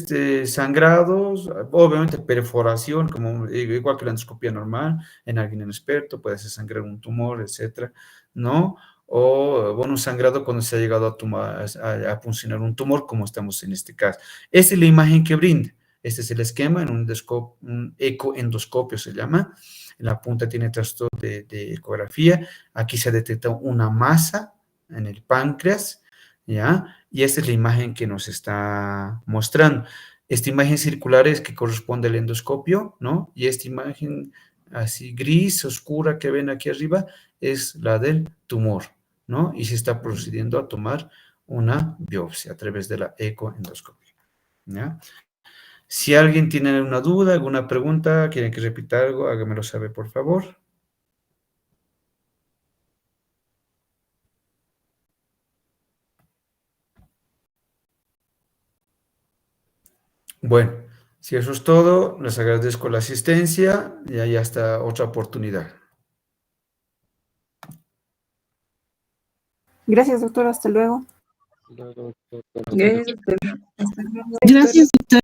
[SPEAKER 1] sangrados, obviamente perforación, como, igual que la endoscopia normal, en alguien inexperto, puede ser sangrar un tumor, etcétera, ¿no? O, bueno, un sangrado cuando se ha llegado a puncionar un tumor, como estamos en este caso. Esta es la imagen que brinda. Este es el esquema, en un ecoendoscopio se llama. En la punta tiene trastorno de ecografía. Aquí se ha detectado una masa en el páncreas, ¿ya? Y esta es la imagen que nos está mostrando. Esta imagen circular es que corresponde al endoscopio, ¿no? Y esta imagen así gris, oscura, que ven aquí arriba, es la del tumor, ¿no? Y se está procediendo a tomar una biopsia a través de la ecoendoscopia, ¿ya? Si alguien tiene una duda, alguna pregunta, quieren que repita algo, hágamelo saber, por favor. Bueno, si eso es todo, les agradezco la asistencia y ahí hasta otra oportunidad.
[SPEAKER 2] Gracias, doctor. Hasta luego.
[SPEAKER 3] Gracias, doctor. Gracias, doctor.